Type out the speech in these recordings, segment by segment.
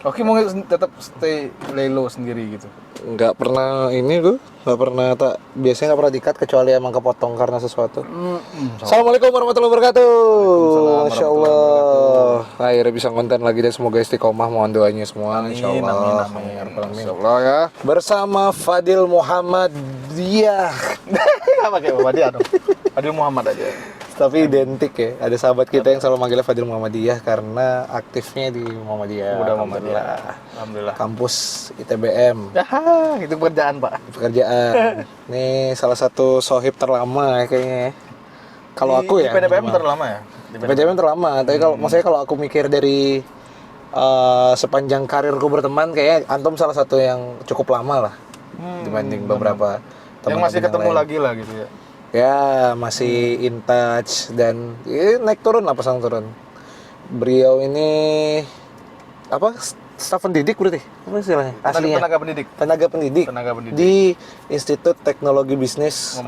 Oke, mau tetap stay lay low sendiri gitu. Nggak pernah ini tuh, nggak pernah biasanya nggak pernah di-cut kecuali emang kepotong karena sesuatu. Assalamualaikum warahmatullahi wabarakatuh. Waalaikumsalam Masya Allah. Akhirnya bisa konten lagi dan semoga istiqomah, mohon doanya semua. Insya Allah. Amin. Insya Allah ya. Bersama Fadil Muhammadiyah. Nggak pakai Muhammadiyah dong. Fadil Muhammad aja. Tapi identik ya. Ada sahabat kita yang selalu manggilnya Fadil Muhammadiyah karena aktifnya di Muhammadiyah. Udah Muhammadiyah. Alhamdulillah. Kampus ITBM. Ya, itu pekerjaan Pak. Pekerjaan. Nih salah satu sohib terlama ya kayaknya. Kalau aku ya. Di PDPM terlama ya. Di PDPM terlama. Tapi kalau maksudnya kalau aku mikir dari sepanjang karirku berteman, kayaknya antum salah satu yang cukup lama lah dibanding beberapa teman. Yang masih ketemu lagi lah gitu ya. Ya masih in touch dan naik turun lah, pasang turun. Beliau ini apa? Staf pendidik berarti? Apa istilahnya? Aslinya? Tenaga pendidik di Institut Teknologi Bisnis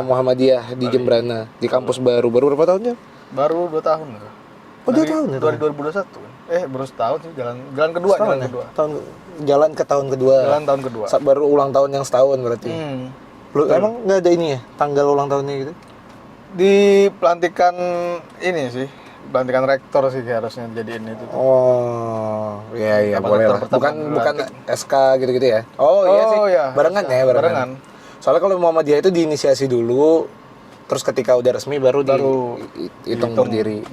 Muhammadiyah di Jembrana, di kampus baru berapa tahunnya? Baru 2 tahun. Oh, 2 tahun ya? Dari 2021. Baru setahun sih, jalan kedua. Jalan ke tahun kedua. Tahun kedua. Baru ulang tahun yang setahun berarti. Lu emang nggak ada ini ya, tanggal ulang tahunnya gitu? Di pelantikan ini sih, pelantikan rektor sih harusnya jadiin itu. Oh, iya boleh lah. Bukan SK gitu-gitu ya? Oh iya sih, barengan ya, barengan. Soalnya kalau Muhammadiyah itu diinisiasi dulu, terus ketika udah resmi baru dihitung berdiri.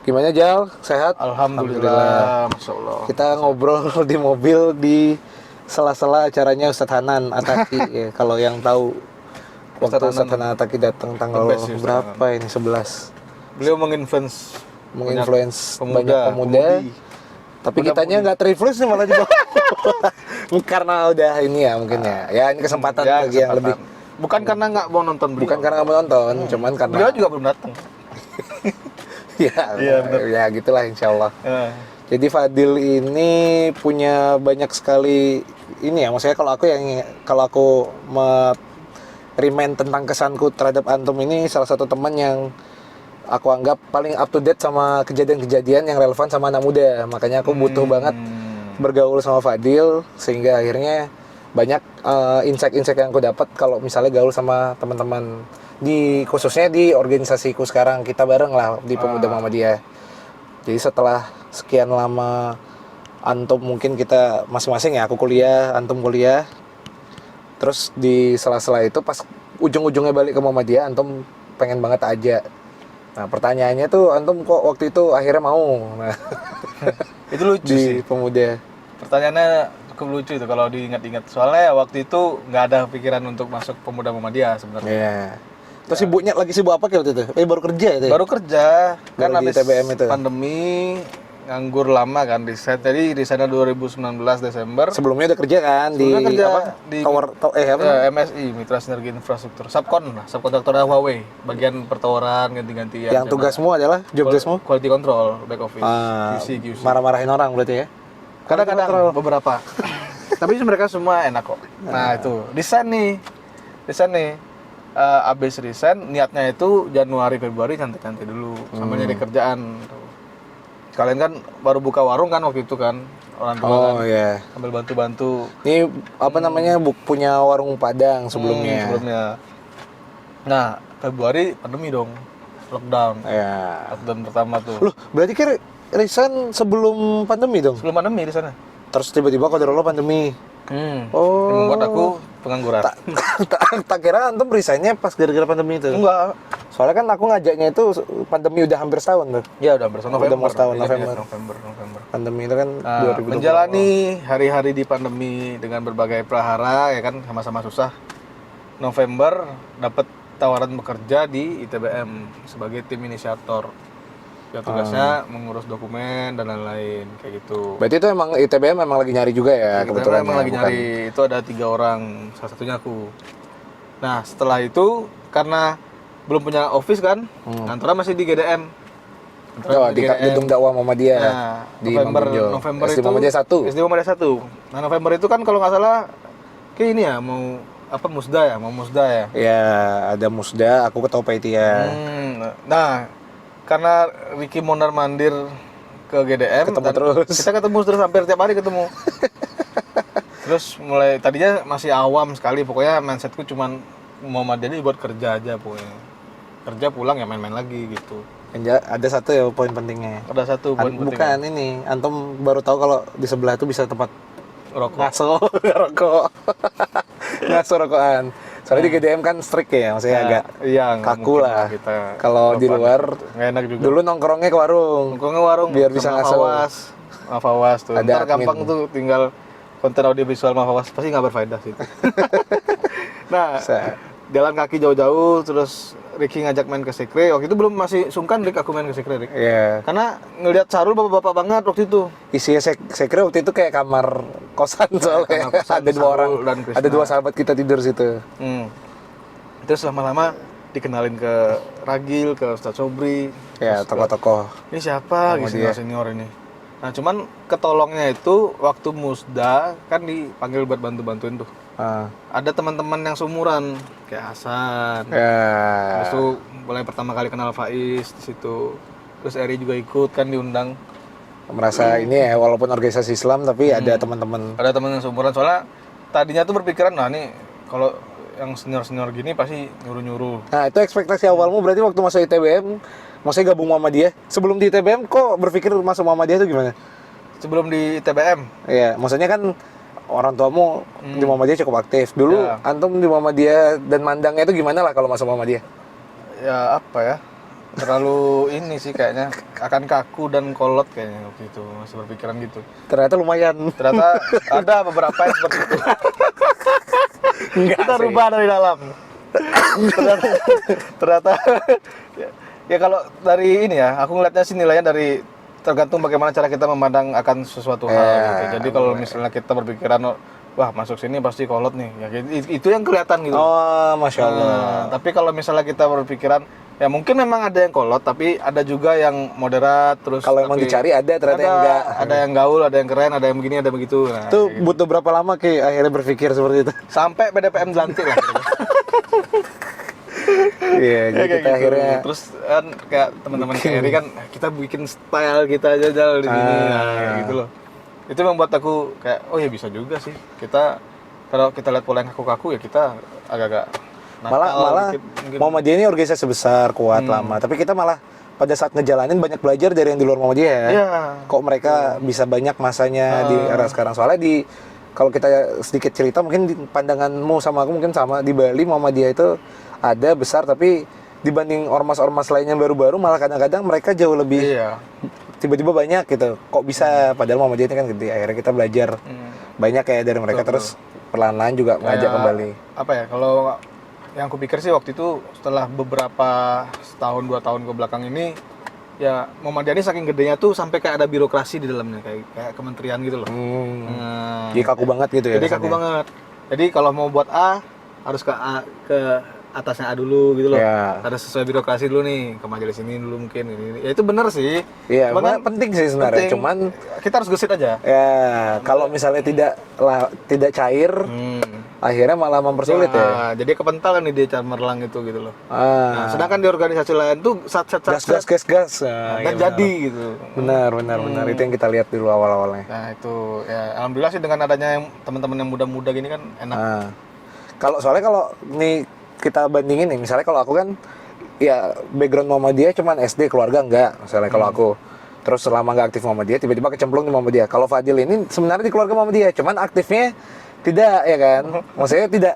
Gimana Jal? Sehat? Alhamdulillah. Masya Allah. Kita ngobrol di mobil di sela-sela acaranya Ustadz Hanan Ataki ya. Kalau yang tahu waktu Ustadz Hanan Ataki datang tanggal berapa ini? 11. Beliau menginfluence banyak pemuda. Tapi kitanya nggak terinfluence nih malah juga. Karena udah ini ya mungkin ya. Ya ini kesempatan bagi yang lebih. Bukan karena nggak mau nonton beliau. Bukan karena nggak mau nonton, cuman karena beliau juga belum datang. ya gitulah insyaallah. Jadi Fadil ini punya banyak sekali ini ya, maksudnya kalau aku remind tentang kesanku terhadap antum ini, salah satu teman yang aku anggap paling up to date sama kejadian-kejadian yang relevan sama anak muda. Makanya aku butuh banget bergaul sama Fadil, sehingga akhirnya banyak insight-insight yang aku dapat kalau misalnya gaul sama teman-teman khususnya di organisasiku sekarang, kita bareng lah di Pemuda Muhammadiyah. Jadi setelah sekian lama antum mungkin kita masing-masing ya, aku kuliah, antum kuliah, terus di sela-sela itu pas ujung-ujungnya balik ke Muhammadiyah, antum pengen banget aja. Nah pertanyaannya tuh, antum kok waktu itu akhirnya mau? Nah, itu lucu di sih. Pemuda. Pertanyaannya cukup lucu itu kalau diingat-ingat. Soalnya waktu itu nggak ada pikiran untuk masuk Pemuda Muhammadiyah sebenarnya. Iya. Terus lagi sibuk apa waktu itu? Baru kerja itu? Baru kerja, kan habis TBM itu. Pandemi, nganggur lama kan resign. Jadi resign 2019 Desember. Sebelumnya udah kerja kan di MSI, Mitra Sinergi Infrastruktur. Subkontraktor Huawei, bagian pertoran ganti-gantian. Yang tugasmu adalah job deskmu? Quality control, back office, QC. Marah-marahin orang berarti ya? Kadang-kadang beberapa. Tapi mereka semua enak kok. Nah, itu resign nih. Abis resign, niatnya itu Januari Februari santai-santai dulu sambil nyari kerjaan. Kalian kan baru buka warung kan waktu itu kan, orang tua kan. Iya. Sambil bantu-bantu. Ini apa namanya, punya warung Padang sebelumnya. Nah, Februari pandemi dong. Lockdown. Iya. Lockdown pertama tuh. Loh, berarti kan resign sebelum pandemi dong? Sebelum pandemi di sana. Terus tiba-tiba qadarullah pandemi. Yang membuat aku pengangguran. Tak kira antum resignnya pas gara-gara pandemi itu? Enggak. Soalnya kan aku ngajaknya itu pandemi udah hampir setahun tuh. Ya udah hampir setahun. Udah mau setahun, November. Pandemi itu kan 2020. Menjalani hari-hari di pandemi dengan berbagai prahara ya kan, sama-sama susah. November dapat tawaran bekerja di ITBM sebagai tim inisiator. Ya tugasnya mengurus dokumen dan lain-lain kayak gitu. Berarti itu emang ITBM memang lagi nyari juga ya kebetulan. Emang lagi nyari. Itu ada 3 orang, salah satunya aku. Nah setelah itu karena belum punya office kan, kantornya masih di GDM. Di gedung dakwah Muhammadiyah. Nah, di November SD itu Muhammadiyah 1. SD Muhammadiyah 1. Nah November itu kan kalau nggak salah kayak ini ya, mau musda ya. Ya ada musda, aku ketua panitia. Nah karena Ricky mondar mandir ke GDM Ketemu dan terus. kita ketemu terus hampir tiap hari ketemu. Terus mulai tadinya masih awam sekali, pokoknya mindsetku cuman Muhammadiyah ini buat kerja aja pokoknya. Kerja pulang ya main-main lagi gitu. Ada satu ya poin pentingnya. Ada satu poin penting. Bukan ini, antum baru tahu kalau di sebelah itu bisa tempat Rokok. ngaso rokok. Ngaso rokokan. Soalnya di GDM kan strict ya, maksudnya agak iya, kaku mungkin lah. kita Kalau di lepas luar gitu. Nggak enak juga. dulu nongkrongnya ke warung. Nongkrongnya warung biar bisa sama ngaso. Mafawas tuh. Ada Ntar admin. gampang tuh tinggal konten audiovisual Mafawas pasti nggak berfaedah sih. Nah, Bisa. jalan kaki jauh-jauh terus Ricky ngajak main ke Sekre. Waktu itu belum masih sungkan Rick aku main ke Sekre, Rick. Iya. Karena ngelihat Sarul bapak-bapak banget waktu itu. Isinya saya kira waktu itu kayak kamar kosan soalnya. kamar kosan, Ada 2 Sarul orang. dan Krisna. Ada 2 sahabat kita tidur situ. Terus lama-lama dikenalin ke Ragil, ke Ustadz Sobri. Ya, terus tokoh-tokoh. ini siapa Sama gitu senior ini. Nah cuman ketolongnya itu waktu musda kan dipanggil buat bantu-bantuin tuh. Ah. Ada teman-teman yang seumuran kayak Hasan. Ya. Terus tuh mulai pertama kali kenal Faiz di situ. Terus Eri juga ikut kan diundang. Merasa ini ya walaupun organisasi Islam tapi ada teman-teman. Ada teman yang seumuran soalnya tadinya tuh berpikiran nah nih kalau yang senior-senior gini pasti nyuruh-nyuruh. Nah, itu ekspektasi awalmu berarti waktu masuk ITBM, maksudnya gabung Muhammadiyah. Sebelum di ITBM kok berpikir masuk Muhammadiyah itu gimana? Sebelum di TBM. Iya, maksudnya kan orang tuamu di Muhammadiyah cukup aktif. Dulu Ya. antum di Muhammadiyah dan mandangnya itu gimana lah kalau masuk Muhammadiyah? Ya apa ya? Terlalu ini sih kayaknya akan kaku dan kolot kayaknya waktu itu masih berpikiran gitu. Ternyata lumayan. Ternyata ada beberapa yang seperti itu. Kita sih. rubah dari dalam. ternyata ya kalau dari ini ya, aku ngeliatnya sih nilainya dari tergantung bagaimana cara kita memandang akan sesuatu hal gitu. Jadi kalau misalnya kita berpikiran wah masuk sini pasti kolot nih, ya itu yang kelihatan gitu. Oh, Masya Allah. Nah, tapi kalau misalnya kita berpikiran ya mungkin memang ada yang kolot tapi ada juga yang moderat terus Kalau emang tapi dicari ada, ternyata yang enggak. ada yang gaul, ada yang keren, ada yang begini, ada begitu. Nah, Itu kayak gitu. butuh berapa lama Ki akhirnya berpikir seperti itu? Sampai PDPM dilantik lah. Iya, Ya, jadi kayak kita gitu. akhirnya Terus kan kayak teman-teman kayak Eri kan kita bikin style kita aja Jal di sini nah, kayak gitu loh. Itu membuat aku kayak oh ya bisa juga sih. Kita kalau kita lihat pola yang kaku-kaku ya kita agak-agak nakal malah dikit, mungkin. Muhammadiyah ini organisasi besar, kuat, lama. Tapi kita malah pada saat ngejalanin banyak belajar dari yang di luar Muhammadiyah ya. Iya. Kok mereka bisa banyak masanya di era sekarang. Soalnya kalau kita sedikit cerita mungkin pandanganmu sama aku mungkin sama, di Bali Muhammadiyah itu ada besar tapi dibanding ormas-ormas lainnya baru-baru malah kadang-kadang mereka jauh lebih Iya. tiba-tiba banyak gitu. Kok bisa padahal Muhammadiyah ini kan gede. Akhirnya kita belajar banyak ya dari mereka. Terus perlahan-lahan juga ngajak Kayak, kembali. apa ya kalau yang aku pikir sih waktu itu setelah beberapa setahun 2 tahun ke belakang ini ya Muhammadiyah ini saking gedenya tuh sampai kayak ada birokrasi di dalamnya kayak kementerian gitu loh. Nah, Jadi kaku banget gitu ya. jadi kaku kesannya. banget. Jadi kalau mau buat A harus ke atasnya A dulu gitu loh. Ya. Ada sesuai birokrasi dulu nih ke majelis ini dulu mungkin ini. Ya itu benar sih. Iya, Cuman kan penting sih sebenarnya. penting. Cuman kita harus gesit aja. ya kalau misalnya tidak cair, akhirnya malah mempersulit ya. Nah, jadi kepentalan nih dia cemerlang itu gitu loh. Ah, Nah, sedangkan di organisasi lain tuh gas. Nah, dan iya, jadi gitu. benar. Itu yang kita lihat dulu awal-awalnya. Nah, itu ya alhamdulillah sih dengan adanya yang teman-teman yang muda-muda gini kan enak. Nah, kalau nih kita bandingin nih, misalnya kalau aku kan ya background Muhammadiyah cuman SD, keluarga enggak. Misalnya kalau aku terus selama nggak aktif Muhammadiyah tiba-tiba kecemplung di Muhammadiyah. Kalau Fadil ini sebenarnya di keluarga Muhammadiyah, cuman aktifnya tidak ya kan. Maksudnya tidak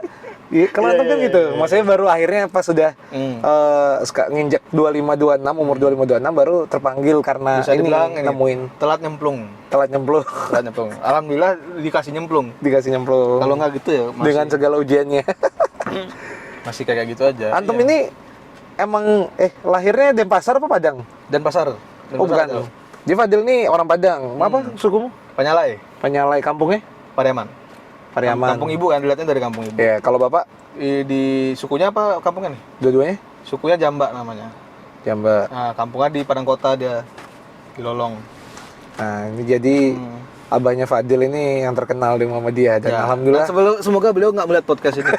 kalau antum kan gitu. Maksudnya baru akhirnya pas sudah nginjek 25 26 umur 25 26 baru terpanggil karena Bisa dibilang ini nemuin telat nyemplung. telat nyemplung. Telat nyemplung. Alhamdulillah dikasih nyemplung. Dikasih nyemplung. Kalau nggak gitu ya masih, dengan segala ujiannya. masih kayak gitu aja. Antum Iya. ini emang lahirnya Denpasar apa Padang? Denpasar. Oh bukan. Jadi Fadil nih orang Padang. Apa sukumu? Panyalai, Panyalai, kampungnya? Pariaman. Pariaman. Kampung ibu kan dilihatnya dari kampung ibu. Ya, kalau Bapak Di sukunya apa kampungnya nih? dua-duanya? Sukunya Jamba namanya. Jamba. Nah, kampungnya di Padang Kota dia. Di Lolong. Nah, ini jadi abahnya Fadil ini yang terkenal di Muhammadiyah dan Ya. alhamdulillah Dan semoga beliau nggak melihat podcast ini.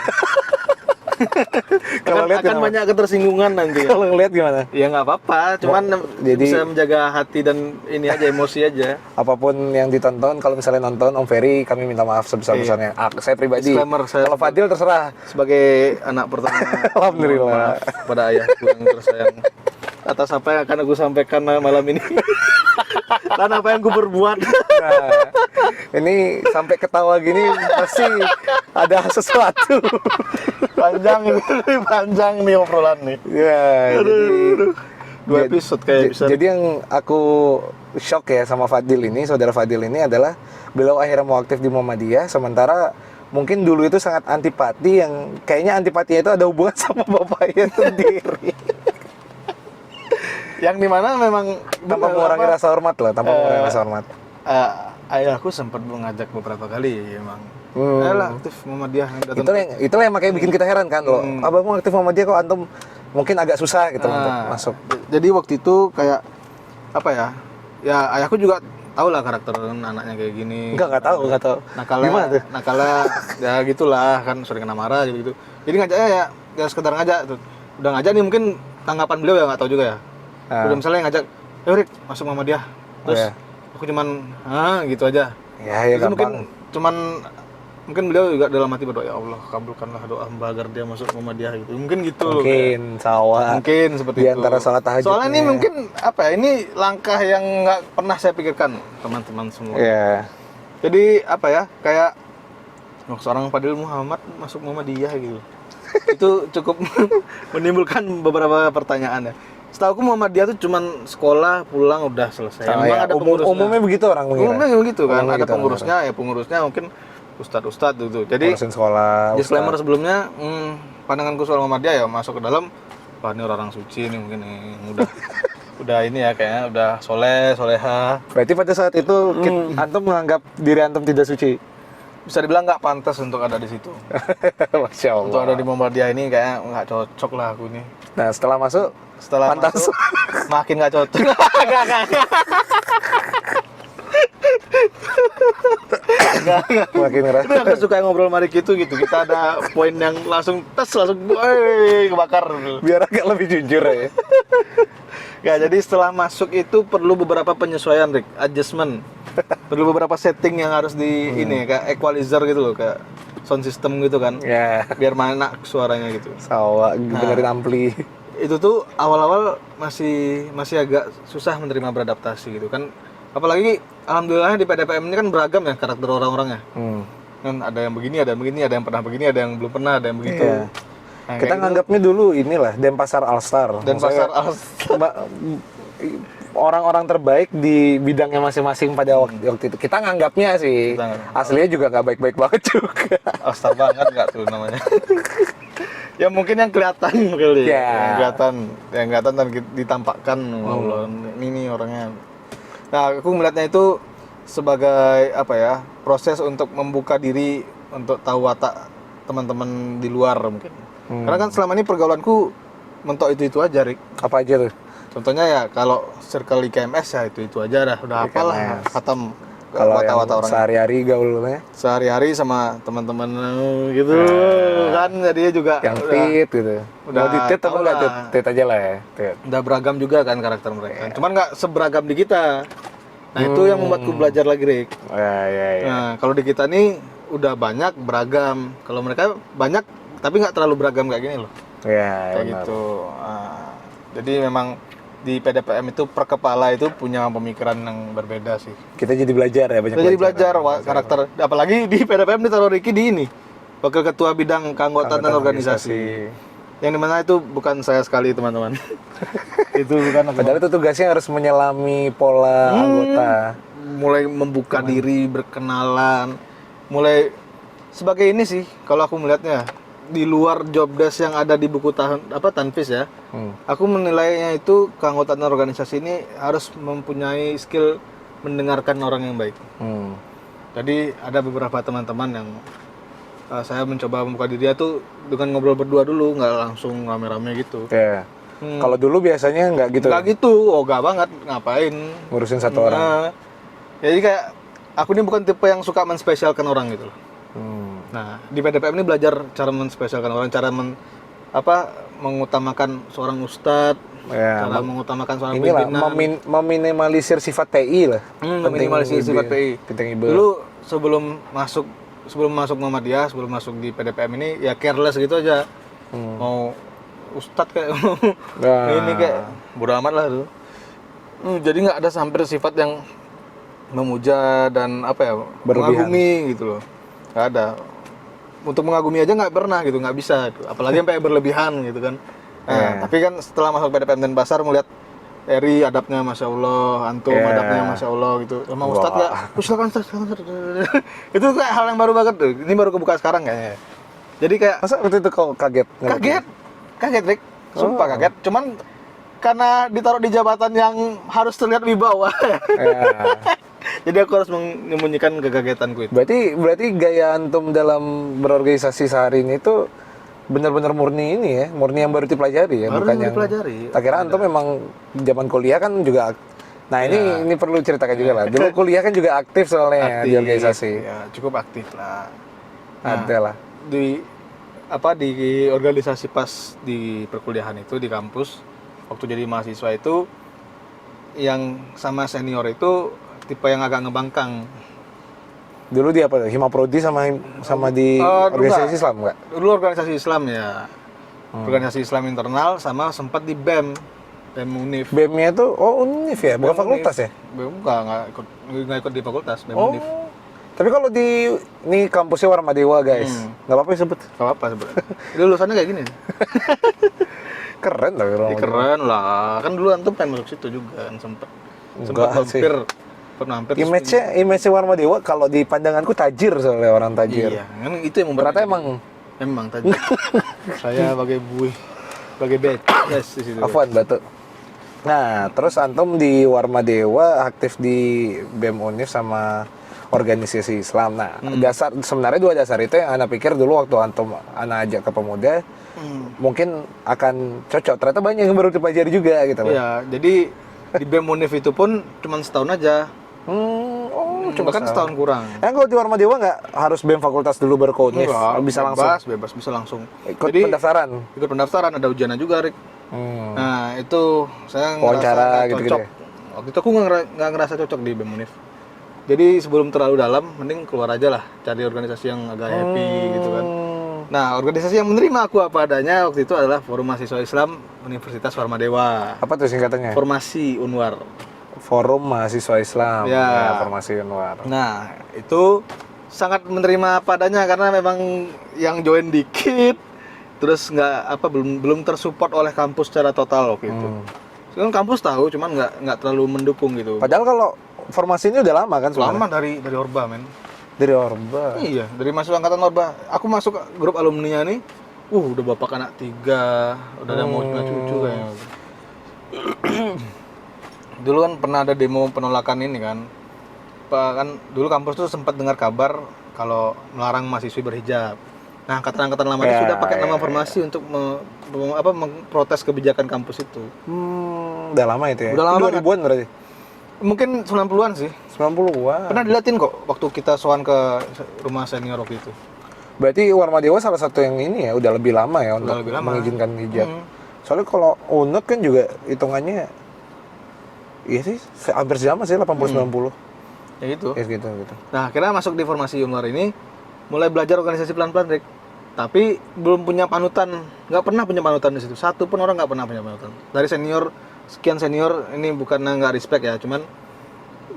Kalau lihat akan gimana? banyak ketersinggungan nanti. Kalau ngeliat gimana? Ya nggak apa-apa, cuman jadi- bisa menjaga hati dan ini aja emosi aja. Apapun yang ditonton, kalau misalnya nonton Om Ferry, kami minta maaf sebesar-besarnya. Saya pribadi. Iya. Disclaimer, saya- Kalau Fadil terserah. Sebagai anak pertama, Alhamdulillah. mohon maaf pada ayahku yang tersayang atas apa yang akan aku sampaikan malam ini dan apa yang aku berbuat. Nah, ini sampai ketawa gini pasti ada sesuatu. panjang nih obrolan nih. Ya, jadi 2 episode kayak bisa. Jadi yang aku shock ya sama Fadil ini, saudara Fadil ini adalah beliau akhirnya mau aktif di Muhammadiyah, sementara mungkin dulu itu sangat antipati, yang kayaknya antipatinya itu ada hubungan sama bapaknya sendiri. Yang dimana memang Tanpa bener, mengurangi apa, rasa hormat loh, tanpa mengurangi rasa hormat. ayahku sempat mengajak beberapa kali emang. Ayolah aktif Muhammadiyah. Itulah yang makanya bikin kita heran kan loh. Abangmu aktif Muhammadiyah kok antum mungkin agak susah gitu untuk masuk. Jadi waktu itu kayak apa ya? Ya ayahku juga tahu lah karakter anaknya kayak gini. Enggak tahu. Gimana tuh? Nakalnya ya gitulah kan, sering kena marah gitu. Jadi ngajaknya ya sekedar ngajak tuh. Udah ngajak nih, mungkin tanggapan beliau ya nggak tahu juga ya. Udah misalnya ngajak, "Yuk Rik, masuk Muhammadiyah." Terus aku cuman gitu aja. Ya Itu gampang. mungkin beliau juga dalam hati berdoa, "Ya Allah, kabulkanlah doa hamba agar dia masuk Muhammadiyah," gitu. Mungkin gitu loh. Mungkin sawah. Mungkin seperti Di itu. antara sholat tahajudnya. Soalnya ini mungkin apa ya? Ini langkah yang nggak pernah saya pikirkan, teman-teman semua. Ya. Jadi apa ya? Kayak seorang Fadil Muhammad masuk Muhammadiyah gitu. Itu cukup menimbulkan beberapa pertanyaan ya. Setahu aku Muhammadiyah itu cuman sekolah pulang udah selesai. Memang ada pengurusnya. Umumnya begitu orang mengira. Umumnya begitu kan. Umumnya Ada gitu, pengurusnya, ya pengurusnya mungkin ustadz-ustadz gitu. Jadi Ngurusin sekolah. disclaimer sebelumnya, pandanganku soal Muhammadiyah ya masuk ke dalam, wah ini orang suci nih mungkin nih, udah ini ya kayaknya udah soleha. Berarti pada saat itu antum menganggap diri antum tidak suci. Bisa dibilang nggak pantas untuk ada di situ. Masya Allah. Untuk ada di Muhammadiyah ini kayak nggak cocok lah aku nih. Nah setelah masuk, Setelah pantas. masuk, makin nggak cocok. Makin ngerasa. Itu aku suka ngobrol mari gitu. Kita ada poin yang langsung kebakar. Biar agak lebih jujur ya. Ya, jadi setelah masuk itu perlu beberapa penyesuaian, Rick, adjustment. Perlu beberapa setting yang harus di ini kayak equalizer gitu loh, kayak sound system gitu kan. Ya. Biar mana suaranya gitu. Sawah, benerin ampli. Itu tuh awal-awal masih agak susah menerima beradaptasi gitu kan. Apalagi alhamdulillah di PDPM ini kan beragam ya karakter orang-orangnya. Kan ada yang begini, ada yang begini, ada yang pernah begini, ada yang belum pernah, ada yang begitu. Iya. Nah, Kita kayak gitu. nganggapnya dulu inilah Denpasar All Star. Dan pasar Orang-orang terbaik di bidangnya masing-masing pada waktu itu. Kita nganggapnya sih. Kita nganggap. Aslinya juga nggak baik-baik banget juga. All-star banget nggak tuh namanya. Ya mungkin yang kelihatan kali. Ya. Yang kelihatan dan ditampakkan. Allah, ini orangnya. Nah, aku melihatnya itu sebagai apa ya? Proses untuk membuka diri untuk tahu watak teman-teman di luar mungkin. Karena kan selama ini pergaulanku mentok itu aja, Rik. Apa aja tuh? Contohnya ya kalau circle IKMS ya itu aja dah, udah hafal lah, IKMS. khatam Kalau watak-watak yang orang. sehari-hari gaulnya Sehari-hari sama teman-teman gitu kan, jadinya juga yang udah, tit gitu. udah Mau ditit tau atau nggak lah. tit? Tit aja lah ya. Tit. udah beragam juga kan karakter mereka. Cuman nggak seberagam di kita. Nah itu yang membuatku belajar lagi, Rick. Ya. Nah kalau di kita nih udah banyak beragam. Kalau mereka banyak tapi nggak terlalu beragam kayak gini loh. Ya, Kayak benar. gitu. Nah, jadi memang di PDPM itu per kepala itu punya pemikiran yang berbeda sih. Kita jadi belajar ya banyak. Kita jadi belajar karakter, apalagi di PDPM ditaruh Riki di ini, wakil ketua bidang keanggotaan dan organisasi. Yang dimana itu bukan saya sekali teman-teman. Itu bukan aku. Padahal itu tugasnya harus menyelami pola anggota. Mulai membuka diri, berkenalan, mulai sebagai ini sih kalau aku melihatnya di luar job desk yang ada di buku Tanfis ya. Aku menilainya itu keanggotaan organisasi ini harus mempunyai skill mendengarkan orang yang baik. Jadi ada beberapa teman-teman yang saya mencoba membuka diri tuh dengan ngobrol berdua dulu, nggak langsung rame-rame gitu. Ya. Kalau dulu biasanya nggak gitu. Nggak gitu, ogah banget, ngapain? Ngurusin satu orang. Jadi kayak aku ini bukan tipe yang suka menspesialkan orang gitu loh. Nah, di PDPM ini belajar cara menspesialkan orang, cara mengutamakan seorang ustadz, Ya, cara mengutamakan seorang inilah pimpinan. meminimalisir sifat PI lah. Meminimalisir sifat PI. Penting ibu. Dulu sebelum masuk Muhammadiyah, sebelum masuk di PDPM ini ya careless gitu aja. Mau ustadz kayak ini kayak bodo amat lah tuh. Jadi nggak ada hampir sifat yang memuja dan Berlebihan. mengagumi gitu loh. Nggak ada. Untuk mengagumi aja nggak pernah gitu, nggak bisa. Gitu. Apalagi sampai berlebihan gitu kan. Nah, tapi kan setelah masuk PDPM Denpasar melihat Eri adabnya Masya Allah, Antum adabnya Masya Allah gitu. Sama Ustadz nggak? Silakan Ustadz. Itu kayak hal yang baru banget tuh. Ini baru kebuka sekarang kayaknya. Jadi kayak Masa waktu itu kau kaget? kaget Rick. Sumpah kaget. Cuman karena ditaruh di jabatan yang harus terlihat wibawa. Jadi aku harus menyembunyikan kekagetanku itu. Berarti gaya Antum dalam berorganisasi sehari ini tuh benar-benar murni ini ya, murni yang baru dipelajari ya, Baru bukan yang yang dipelajari. Tak kira Antum memang zaman kuliah kan juga. Nah ini perlu ceritakan juga lah. Dulu kuliah kan juga aktif soalnya di organisasi. Ya, cukup aktif lah. Ada lah. Di organisasi pas di perkuliahan itu di kampus waktu jadi mahasiswa itu yang sama senior itu tipe yang agak ngebangkang. Dulu di apa? Himaprodi sama di organisasi Islam nggak? Dulu organisasi Islam ya. Organisasi Islam internal sama sempat di BEM Unif. BEM-nya tuh Unif ya, bukan fakultas ya? BEM nggak ikut di fakultas BEM Unif. Tapi kalau di ini kampusnya Warmadewa guys, nggak apa-apa sebut. Nggak apa-apa sebenarnya. Itu lulusannya kayak gini. Keren lah Ya, keren lah. Kan dulu Antum pengen masuk situ juga kan sempat hampir. Image Warmadewa kalau di pandanganku tajir soalnya orang tajir. Iya, kan itu yang membuat. Ternyata emang tajir. Saya sebagai beces di situ. Afwan batu. Nah, terus Antum di Warmadewa aktif di BEM Unif sama organisasi Islam. Nah, sebenarnya dua dasar itu yang Ana pikir dulu waktu Antum Ana ajak ke pemuda mungkin akan cocok. Ternyata banyak yang baru dipelajari juga gitu loh. Iya, jadi di BEM Unif itu pun cuma setahun aja. Cuma kan setahun kurang. Kalau di Warmadewa nggak harus BEM fakultas dulu baru ke Unif? Bisa bebas bisa langsung. Ikut Jadi, pendaftaran? Ikut pendaftaran, ada ujiannya juga, Rick. Nah, itu saya wawancara ngerasa gitu cocok. Waktu itu aku nggak ngerasa cocok di BEM Unif. Jadi sebelum terlalu dalam, mending keluar aja lah, cari organisasi yang agak happy gitu kan. Nah, organisasi yang menerima aku apa adanya waktu itu adalah Forum Mahasiswa Islam Universitas Warmadewa. Apa tuh singkatannya? Formasi Unwar. Forum Mahasiswa Islam. Ya, Formasi Unwar. Nah, itu sangat menerima apa adanya karena memang yang join dikit, terus belum tersupport oleh kampus secara total waktu itu. Sekarang kampus tahu, cuman nggak terlalu mendukung gitu. Padahal kalau formasi ini udah lama kan sebenarnya? Lama dari Orba, men. Dari Orba? Iya, dari masuk angkatan Orba. Aku masuk grup alumni nih, udah bapak anak 3, udah ada mau punya cucu kayaknya. Dulu kan pernah ada demo penolakan ini kan. Kan dulu kampus tuh sempat dengar kabar kalau melarang mahasiswi berhijab. Nah, angkatan-angkatan lama itu sudah pakai nama formasi untuk memprotes kebijakan kampus itu. Udah lama itu ya? Udah lama 2000-an berarti? Mungkin 90-an sih. 90-an. Pernah diliatin kok waktu kita sowan ke rumah senior waktu itu. Berarti Warmadewa salah satu yang ini ya, udah lebih lama ya untuk mengizinkan hijab. Soalnya kalau UNUD kan juga hitungannya iya sih, hampir sama sih 80-90. Ya gitu. Ya gitu. Nah, akhirnya masuk di formasi Unwar ini, mulai belajar organisasi pelan-pelan, Rick. Tapi belum punya panutan, nggak pernah punya panutan di situ. Satu pun orang nggak pernah punya panutan. Dari sekian senior, ini bukannya nggak respect ya, cuman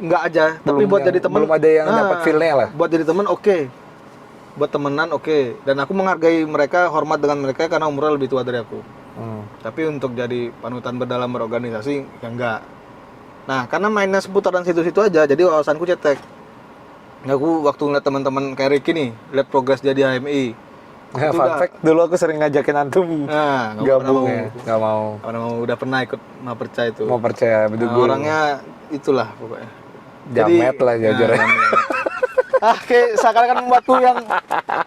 nggak aja. Tapi buat jadi teman, belum ada yang dapat feel-nya lah. Buat jadi teman oke. Buat temenan oke. Dan aku menghargai mereka, hormat dengan mereka karena umurnya lebih tua dari aku. Tapi untuk jadi panutan dalam berorganisasi, ya enggak. Nah, karena mainnya seputaran situ-situ aja, jadi wawasanku cetek. Aku waktu ngeliat teman-teman kayak Ricky nih, lihat progres jadi HMI. Ya, fun fact, dulu aku sering ngajakin Antum gabung ya, nggak mau. Karena udah pernah ikut mau percaya itu. Mau percaya, betul. Nah, orangnya itulah pokoknya. Jamet lah jajarnya. Kayak seakan-akan membuatku yang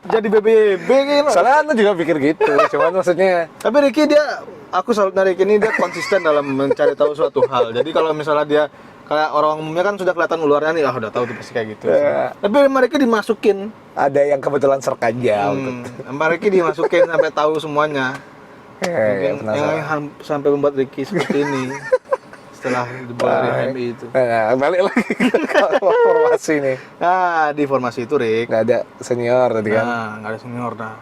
jadi BBB gitu. Soalnya Antum juga pikir gitu, cuman maksudnya. Tapi Ricky aku salut dari Ricky ini, dia konsisten dalam mencari tahu suatu hal. Jadi kalau misalnya dia Kayak orang umumnya kan sudah kelihatan ularnya nih, udah tahu tuh pasti kayak gitu. Tapi mereka dimasukin. Ada yang kebetulan serkajam. Mereka dimasukin sampai tahu semuanya. Mungkin Penasaran. yang sampai membuat Ricky seperti ini setelah dibawa dari HMI itu. Nah, balik lagi ke formasi nih. Nah, di formasi itu Rick. Nggak ada senior tadi kan. Nah, nggak ada senior. Nah,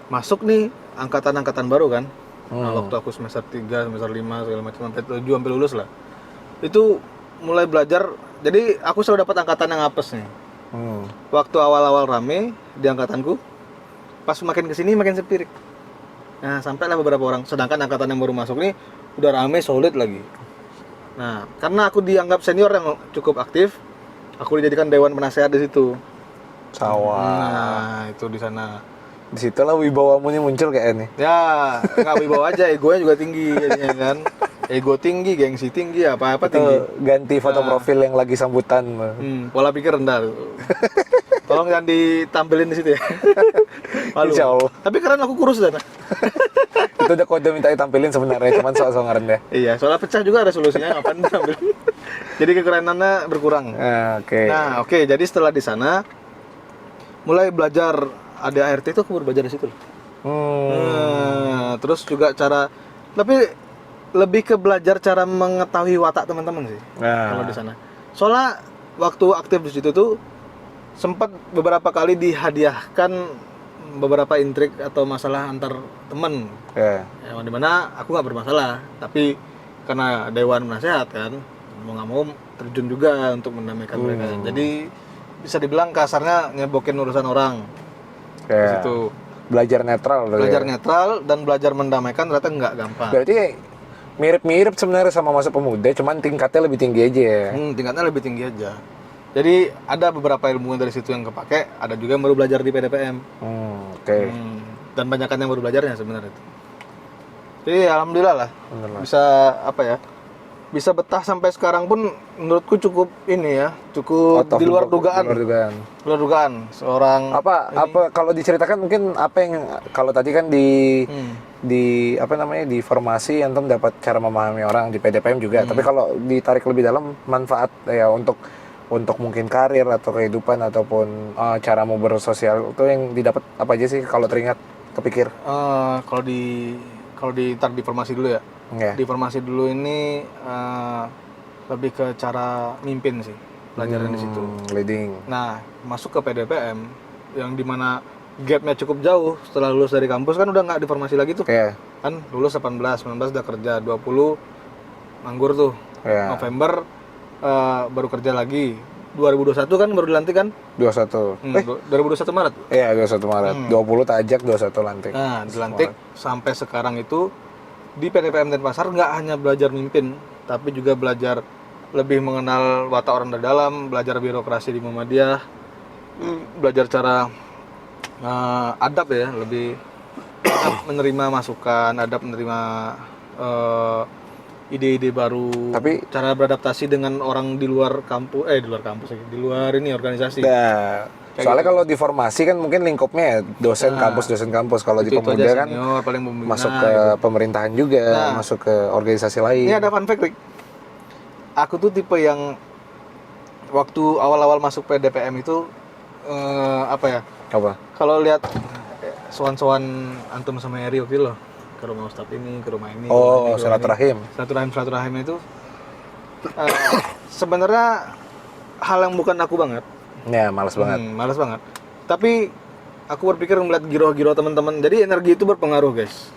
masuk nih angkatan-angkatan baru kan. Nah, waktu aku semester 3, semester 5, segala macam sampai 7 sampai lulus lah. Itu mulai belajar. Jadi aku selalu dapat angkatan yang apes nih. Waktu awal-awal rame di angkatanku, pas makin kesini makin sepi. Rick. Nah, sampailah beberapa orang. Sedangkan angkatan yang baru masuk nih udah rame, solid lagi. Nah, karena aku dianggap senior yang cukup aktif, aku dijadikan dewan penasehat di situ. Nah, itu di sana. Di situlah wibawamu nih muncul kayak ini. Ya, nggak wibawa aja, egonya juga tinggi jadinya kan. Ego tinggi, gengsi tinggi, apa-apa tinggi. Ganti foto profil yang lagi sambutan. Pola pikir rendah. Tolong jangan ditampilin di situ ya. Malu. Insya Allah. Tapi keren aku kurus dan. Itu udah kode minta ditampilin sebenarnya, cuman soal ngerendah. Iya, soalnya pecah juga resolusinya, ngapain ditampilin. Jadi kekerenannya berkurang. Oke. Nah, oke. Jadi setelah di sana mulai belajar ADART itu aku baru belajar di situ. Nah, terus juga cara lebih ke belajar cara mengetahui watak teman-teman sih. Kalau di sana. Soalnya waktu aktif di situ tuh sempat beberapa kali dihadiahkan beberapa intrik atau masalah antar teman. Yang dimana aku nggak bermasalah, tapi karena dewan penasehat kan, mau nggak mau terjun juga untuk mendamaikan mereka. Jadi bisa dibilang kasarnya nyebokin urusan orang. Di situ. Belajar netral. Belajar netral dan belajar mendamaikan ternyata nggak gampang. Berarti mirip-mirip sebenarnya sama masa pemuda, cuman tingkatnya lebih tinggi aja ya. Tingkatnya lebih tinggi aja. Jadi ada beberapa ilmu dari situ yang kepake, ada juga yang baru belajar di PDPM. Dan banyakan yang baru belajarnya sebenarnya itu. Jadi alhamdulillah lah. Bisa bisa betah sampai sekarang pun menurutku cukup ini ya, cukup di luar dugaan. Luar dugaan. Seorang apa kalau diceritakan mungkin apa yang kalau tadi kan di formasi antum dapat cara memahami orang, di PDPM juga. Tapi kalau ditarik lebih dalam manfaat ya untuk mungkin karir atau kehidupan ataupun cara mau bersosial itu yang didapat apa aja sih kalau teringat kepikir? Kalau di formasi dulu ya. Di formasi dulu ini lebih ke cara mimpin sih, pelajaran di situ. Leading. Nah, masuk ke PDPM yang dimana gapnya cukup jauh setelah lulus dari kampus kan udah nggak di formasi lagi tuh. Kan lulus 18, 19 udah kerja, 20 nganggur tuh. November baru kerja lagi. 2021 kan baru dilantik kan? 21. 2021 Maret. Iya, 21 Maret. 20 tajak, 21 lantik. Nah, dilantik sampai sekarang itu di PDPM Denpasar nggak hanya belajar mimpin, tapi juga belajar lebih mengenal watak orang dari dalam, belajar birokrasi di Muhammadiyah, belajar cara adab ya, lebih adab menerima masukan, adab menerima ide-ide baru, tapi cara beradaptasi dengan orang di luar kampus, di luar ini organisasi. Soalnya kalau di formasi kan mungkin lingkupnya ya dosen kampus. Kalau di pemuda kan senior, paling masuk ke pemerintahan juga, masuk ke organisasi lain. Ini ada fun fact, Rick. Aku tuh tipe yang waktu awal-awal masuk PDPM itu Apa? Kalau lihat sowan-sowan antum sama Eri waktu itu loh, ke rumah Ustadz ini, ke rumah ini. Silaturahim. Silaturahim itu sebenarnya hal yang bukan aku banget. Ya, malas banget. Malas banget. Tapi aku berpikir melihat giro-giro teman-teman. Jadi energi itu berpengaruh, guys.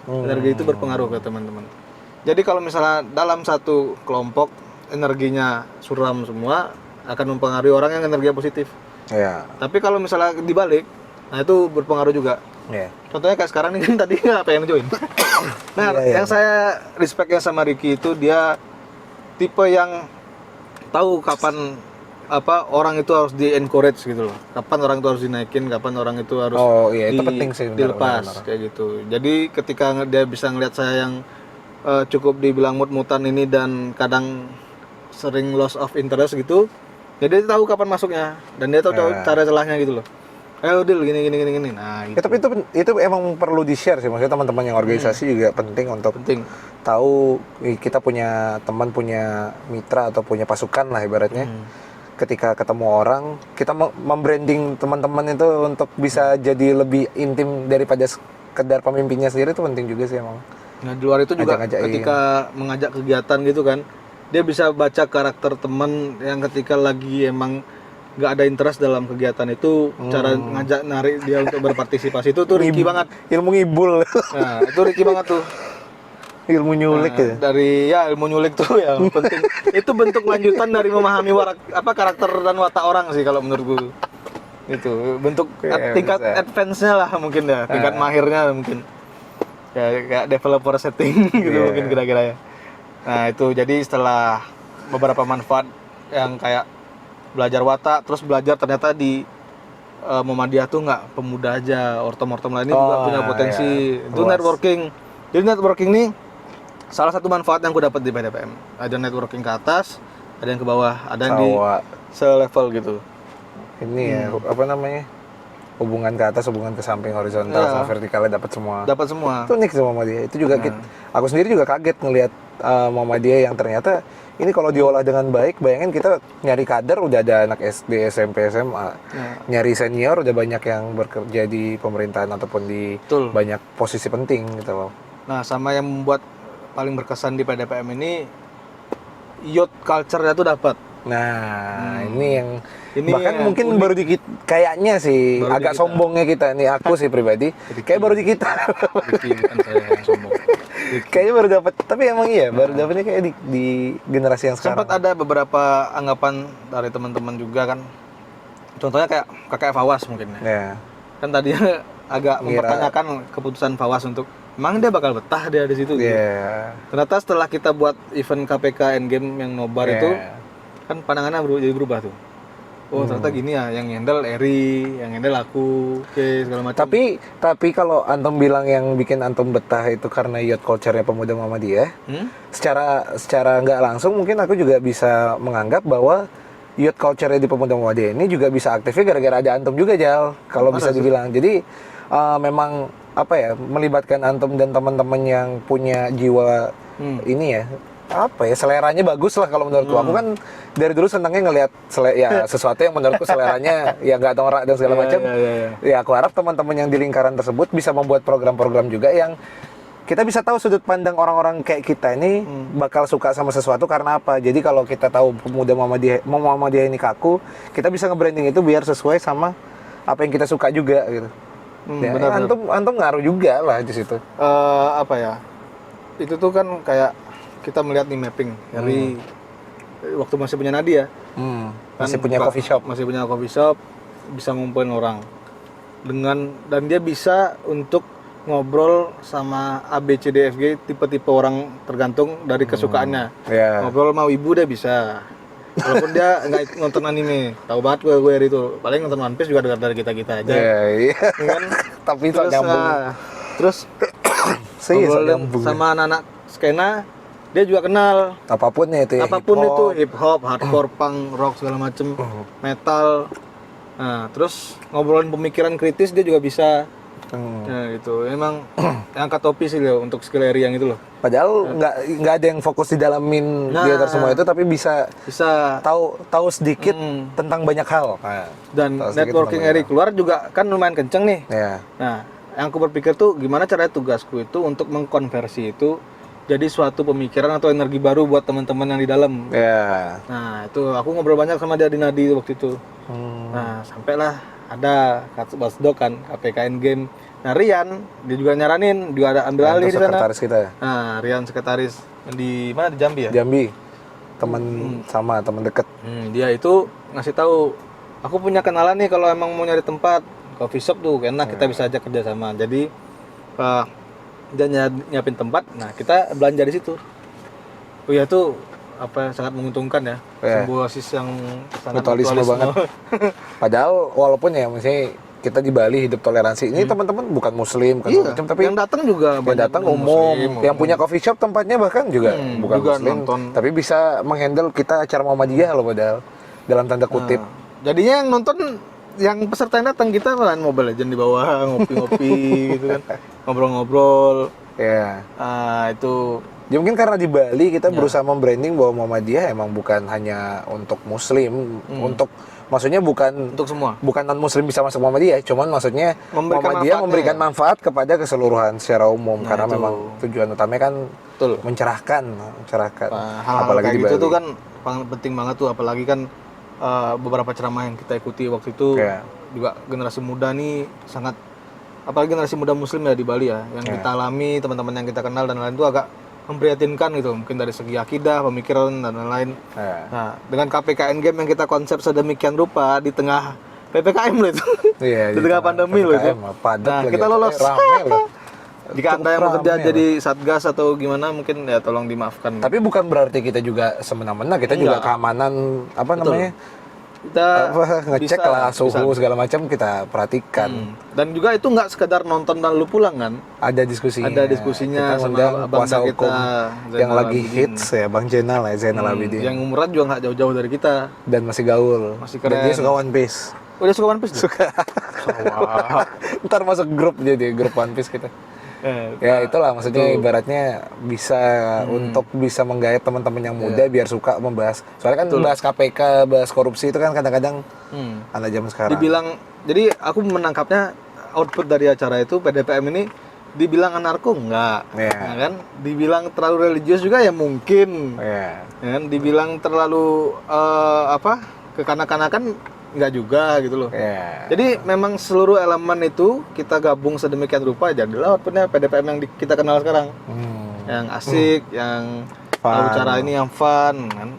Energi itu berpengaruh ke teman-teman. Jadi kalau misalnya dalam satu kelompok energinya suram semua, akan mempengaruhi orang yang energinya positif. Tapi kalau misalnya dibalik, nah itu berpengaruh juga. Contohnya kayak sekarang ini kan tadi nggak pengen join. Yang saya respectnya sama Ricky itu dia tipe yang tahu kapan orang itu harus di encourage gitu loh. Kapan orang itu harus dinaikin, kapan orang itu harus itu penting sih, dilepas kayak gitu. Jadi ketika dia bisa ngelihat saya yang cukup dibilang mut-mutan ini dan kadang sering loss of interest gitu, jadi dia tahu kapan masuknya dan dia tahu cara celahnya gitu loh. Ayo deal gini. Nah, gitu. Tapi itu emang perlu di-share sih, maksudnya teman-teman yang organisasi juga penting untuk tahu kita punya teman, punya mitra atau punya pasukan lah ibaratnya. Ketika ketemu orang, kita membranding teman-teman itu untuk bisa jadi lebih intim daripada sekedar pemimpinnya sendiri, itu penting juga sih emang. Nah di luar itu juga Ngajak-ngajakin. ketika mengajak kegiatan gitu kan, dia bisa baca karakter teman yang ketika lagi emang nggak ada interest dalam kegiatan itu, cara ngajak narik dia untuk berpartisipasi itu tuh Ricky banget. Ilmu ngibul. Nah itu Ricky banget tuh. Ilmu nyulik ya. Dari ya ilmu nyulik tuh yang penting. Itu bentuk lanjutan dari memahami karakter dan watak orang sih kalau menurut gue. Itu bentuk tingkat advance-nya lah mungkin ya, tingkat mahirnya mungkin. Ya kayak developer setting gitu mungkin kira-kira ya. Nah itu jadi setelah beberapa manfaat yang kayak belajar watak, terus belajar ternyata di Muhammadiyah tuh nggak pemuda aja, ortom-ortom lainnya juga punya potensi. Itu networking. Jadi networking nih salah satu manfaat yang aku dapat di PDPM. Ada networking ke atas, ada yang ke bawah, ada yang di selevel gitu. Ini ya apa namanya? Hubungan ke atas, hubungan ke samping, horizontal, sama vertikalnya dapat semua. Dapat semua. Itu unik sih Muhammadiyah. Itu juga aku sendiri juga kaget ngelihat Muhammadiyah yang ternyata ini kalau diolah dengan baik, bayangin kita nyari kader udah ada anak SD, SMP, SMA. Nyari senior udah banyak yang bekerja di pemerintahan ataupun di banyak posisi penting gitu loh. Nah, sama yang membuat paling berkesan di PDPM ini youth culture-nya tuh dapat. Nah, ini bahkan mungkin baru dikit kayaknya sih baru agak sombongnya kita nih, aku sih pribadi kayak baru di kita. Bukan saya yang sombong. Kayaknya baru dapat, tapi emang iya baru dapatnya kayak di generasi yang sekarang. Sempat ada beberapa anggapan dari teman-teman juga kan. Contohnya kayak kakak Fawas mungkin ya. Kan tadinya agak mempertanyakan keputusan Fawas untuk emang dia bakal betah dia di situ gitu. Ternyata setelah kita buat event KPK Endgame yang nobar itu kan pandangannya jadi berubah tuh. Oh ternyata gini ya, yang handle Eri, yang handle aku, segala macam. Tapi kalau antum bilang yang bikin antum betah itu karena youth culture-nya pemuda Muhammadiyah, secara nggak langsung mungkin aku juga bisa menganggap bahwa youth culture-nya di pemuda Muhammadiyah ini juga bisa aktifnya gara-gara ada antum juga, Jal. Kalau bisa dibilang. Jadi memang apa ya, melibatkan antum dan teman-teman yang punya jiwa ini ya, apa ya, seleranya bagus lah kalau menurutku. Aku kan dari dulu senangnya ngelihat sesuatu yang menurutku seleranya ya nggak norak dan segala macam. Ya aku harap teman-teman yang di lingkaran tersebut bisa membuat program-program juga yang kita bisa tahu sudut pandang orang-orang kayak kita ini bakal suka sama sesuatu karena apa. Jadi kalau kita tahu pemuda Muhammadiyah ini kaku, kita bisa nge-branding itu biar sesuai sama apa yang kita suka juga gitu. Ya, antum ngaruh juga lah di situ. Apa ya? Itu tuh kan kayak kita melihat nih mapping dari waktu masih punya Nadia. Masih punya coffee shop. Masih punya coffee shop, bisa ngumpulin orang. Dan dia bisa untuk ngobrol sama A, B, C, D, F, G, tipe-tipe orang tergantung dari kesukaannya. Ngobrol sama ibu dia bisa. Walaupun dia nggak nonton anime, tahu banget gue itu. Paling nonton One Piece juga dari kita aja. Iya. Kan? Tapi terus nyambung. Terus ngobrol sama anak-anak skena, dia juga kenal. Apapun itu ya. Apapun itu, hip hop, hardcore, punk, rock segala macem, metal. Nah, terus ngobrolin pemikiran kritis dia juga bisa. Nah itu emang angkat topi sih loh untuk skill area yang itu loh. Padahal nggak ada yang fokus di dalamin di atas semua itu, tapi bisa tahu sedikit tentang banyak hal. Dan networking area keluar juga kan lumayan kenceng nih. Nah, yang aku berpikir tuh gimana caranya tugasku itu untuk mengkonversi itu jadi suatu pemikiran atau energi baru buat teman-teman yang di dalam. Nah itu aku ngobrol banyak sama dia di Nadi waktu itu. Nah sampailah ada Basdok kan KPKN Game. Nah Rian dia juga nyaranin, juga ada ambil alih di sana. Sekretaris kita ya. Nah Rian sekretaris di mana, di Jambi ya? Jambi. Teman teman deket. Dia itu ngasih tahu, aku punya kenalan nih kalau emang mau nyari tempat coffee shop tuh enak, kita bisa ajak kerja sama. Jadi dia nyiapin tempat, nah kita belanja di situ. Oh ya tuh sangat menguntungkan ya. Simbiosis yang sangat mutualisme banget. Padahal walaupun ya misalnya kita di Bali hidup toleransi, ini teman-teman bukan muslim macam, tapi yang datang juga yang datang umum, yang punya coffee shop tempatnya bahkan juga bukan juga muslim, tapi bisa menghandle kita acara Muhammadiyah loh padahal dalam tanda kutip. Jadinya yang nonton, yang peserta yang datang kita main Mobile Legends di bawah, ngopi-ngopi gitu kan, ngobrol-ngobrol. Itu Ya mungkin karena di Bali kita berusaha membranding bahwa Muhammadiyah emang bukan hanya untuk Muslim, maksudnya bukan Untuk semua. bukan non Muslim bisa masuk Muhammadiyah, cuman maksudnya Muhammadiyah memberikan manfaat kepada keseluruhan secara umum karena itu. memang tujuan utamanya kan Betul. mencerahkan. Hal-hal Apalagi kayak di gitu Bali. tuh kan penting banget tuh, apalagi kan beberapa ceramah yang kita ikuti waktu itu juga generasi muda nih sangat, apalagi generasi muda Muslim ya di Bali ya, yang kita alami, teman-teman yang kita kenal dan lain itu agak memprihatinkan gitu, mungkin dari segi akidah, pemikiran dan lain-lain. Nah, dengan KPKN Game yang kita konsep sedemikian rupa di tengah PPKM loh itu. Iya, di tengah pandemi loh itu. Nah, kita lolos. Rame loh. Jika Anda yang bekerja jadi satgas atau gimana mungkin ya tolong dimaafkan. Tapi bukan berarti kita juga semena-mena, kita juga keamanan namanya? Kita ngecek lah suhu segala macam kita perhatikan. Dan juga itu nggak sekedar nonton dan lu pulang kan? Ada diskusinya. Ada diskusinya kita sama abang kuasa kita, hukum yang Zainal lagi Abidin. hits ya, Bang Jenal ya, Zainal Abidin. Yang umuran juga nggak jauh-jauh dari kita. Dan masih gaul. Masih Dan keren. dia suka One Piece. Oh, dia suka One Piece? Suka. Ntar masuk grup jadi grup One Piece kita. Ya itulah maksudnya ibaratnya bisa untuk bisa menggait teman-teman yang muda biar suka membahas. Soalnya kan bahas KPK, bahas korupsi itu kan kadang-kadang anak zaman sekarang. Dibilang, jadi aku menangkapnya output dari acara itu PDPM ini dibilang anarko enggak, ya kan? Dibilang terlalu religius juga ya mungkin, ya kan? Dibilang terlalu kekanak-kanakan enggak juga gitu loh. Jadi memang seluruh elemen itu kita gabung sedemikian rupa jadilah outputnya PDPM yang kita kenal sekarang. Yang asik, yang tahu cara ini, yang fun kan.